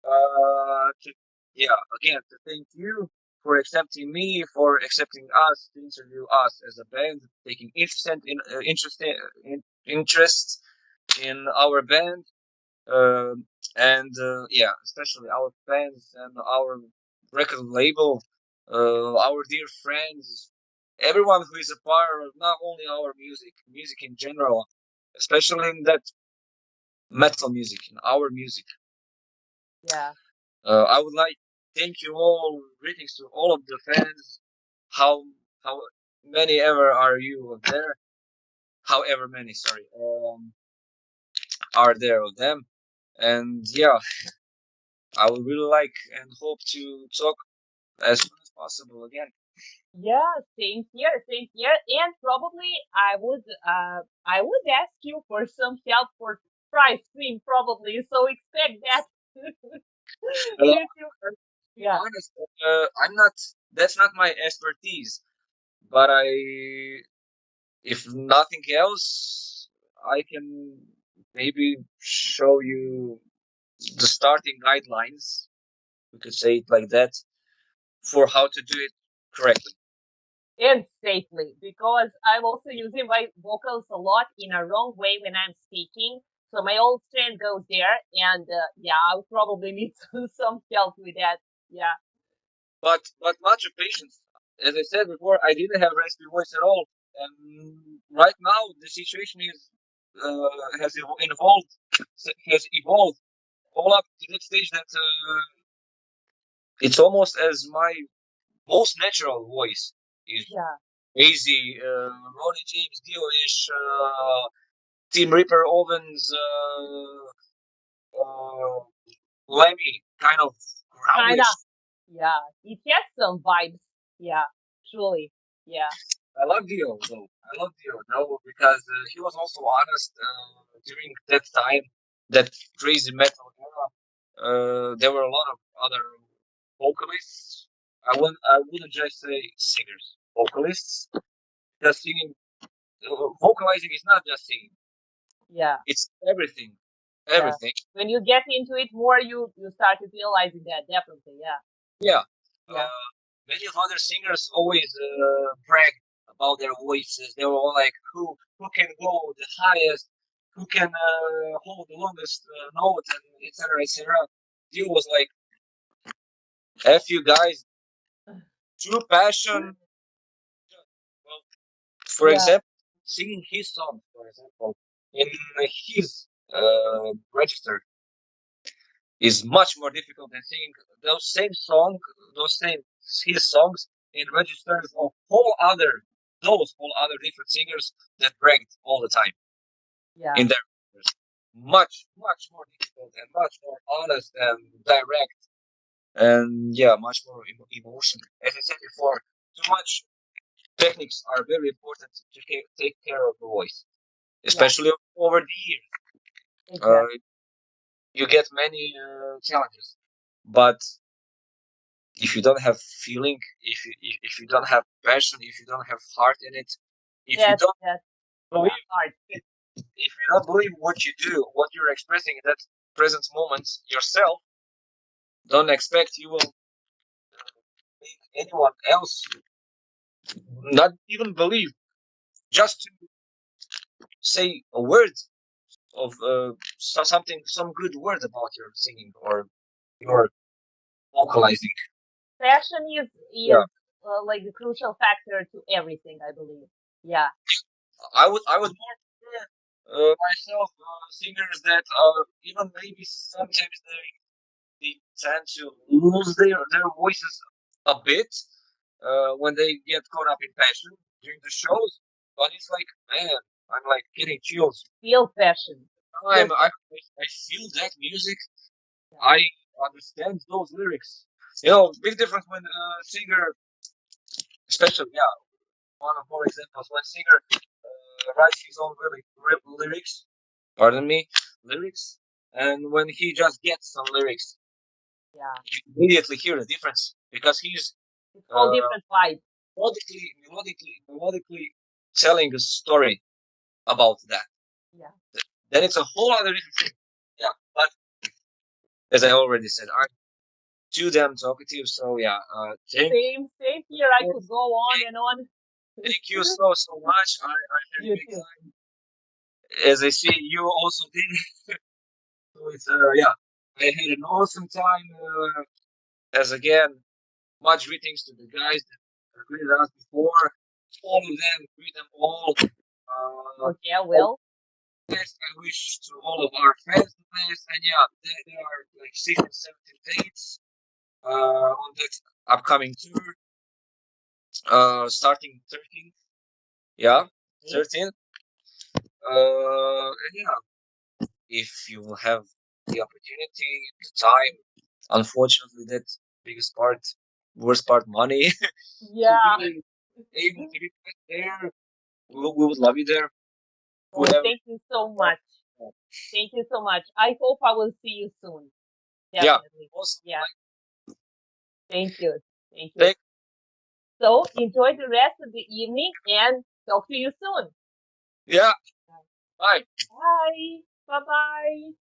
to, yeah, again, to thank you for accepting me, for accepting us to interview us as a band, taking interest in our band, and yeah, especially our fans and our record label, our dear friends, everyone who is a part of not only our music in general, especially in that metal music, in our music. Yeah, I would like thank you all. Greetings to all of the fans. How how many ever are you of there? However many, sorry, are there of them? And yeah, I would really like and hope to talk as soon as possible again. yeah, same here, and probably I would ask you for some help for price stream probably, so expect that Uh, in future. to be Yeah. honest, I'm not. That's not my expertise. But if nothing else, I can maybe show you the starting guidelines. We could say it like that for how to do it correctly. And safely because I'm also using my vocals a lot in a wrong way when I'm speaking. So my old strength goes there, and yeah, I'll probably need some help with that. Yeah, But much patience. as I said before, I didn't have raspy voice at all. And right now, the situation is has evolved, all up to that stage that it's almost as my most natural voice is Yeah, crazy. Ronnie James Dio-ish, Tim Ripper Owens, Lemmy, kind of kind of. growlish. Yeah, it has some vibes. Yeah, truly. Yeah, I love Dio though. I love Dio though because he was also honest during that time, that crazy metal era. There were a lot of other vocalists. I wouldn't just say singers, vocalists. Just singing, vocalizing is not just singing. yeah, It's everything, yeah. everything. When you get into it more, you start realizing that definitely. Yeah, Yeah. yeah, Many of other singers always brag about their voices. They were all like, who can go the highest, who can hold the longest note, and etc. etc. Dio was like, "F you guys, true passion." Well, for yeah, example, singing his song, for example, in his register is much more difficult than singing those same his songs in registers of those whole other different singers that bragged all the time yeah, in their registers. Much, much more difficult and much more honest and direct and yeah, much more emotion. As I said before, too much techniques are very important to take care of the voice, yeah. especially over the years. Uh, Exactly. you get many challenges, but if you don't have feeling, if you don't have passion, if you don't have heart in it, if you don't That's yeah believe hard. it, if you don't believe what you do, what you're expressing in that present moment yourself, don't expect you will make anyone else not even believe just to say a word of something, some good word about your singing or your vocalizing. Passion Yeah, is like the crucial factor to everything, I believe. Yeah, I would more prefer myself singers that even maybe sometimes they tend to lose their voices a bit when they get caught up in passion during the shows. But it's like, man, I'm like getting chills. feel passion. Feel I feel that music. passion. I understand those lyrics. You know, big difference when a singer, especially yeah, one of more examples, when singer writes his own lyrics. Pardon me, lyrics, and when he just gets some lyrics, Yeah, you immediately hear the difference because he's it's whole uh, different vibe. melodically telling a story about that. Yeah, Then it's a whole other different thing. Yeah, but as I already said, I'm too damn talkative. So yeah, same here. I could go on and on. thank you so much. I had a You great too. time. As I see, you also did. So it's yeah, I had an awesome time. As again, much greetings to the guys that greeted us before. All of them, greet them all. Okay, I All will. the best I wish to all of our fans the best. And yeah, there are like 16, 17 dates on that upcoming tour. Starting 13th. Yeah, Okay. 13th. And yeah, if you have the opportunity, the time, unfortunately, that biggest part, worst part, money, to Yeah. be able to be there, we would love you there. Oh, Whoever. thank you so much. Thank you so much. I hope I will see you soon. Yeah. Definitely. Also, Yeah. like, Thank you. Thank you. thank. So enjoy the rest of the evening and talk to you soon. Yeah. Bye. Bye. Bye bye.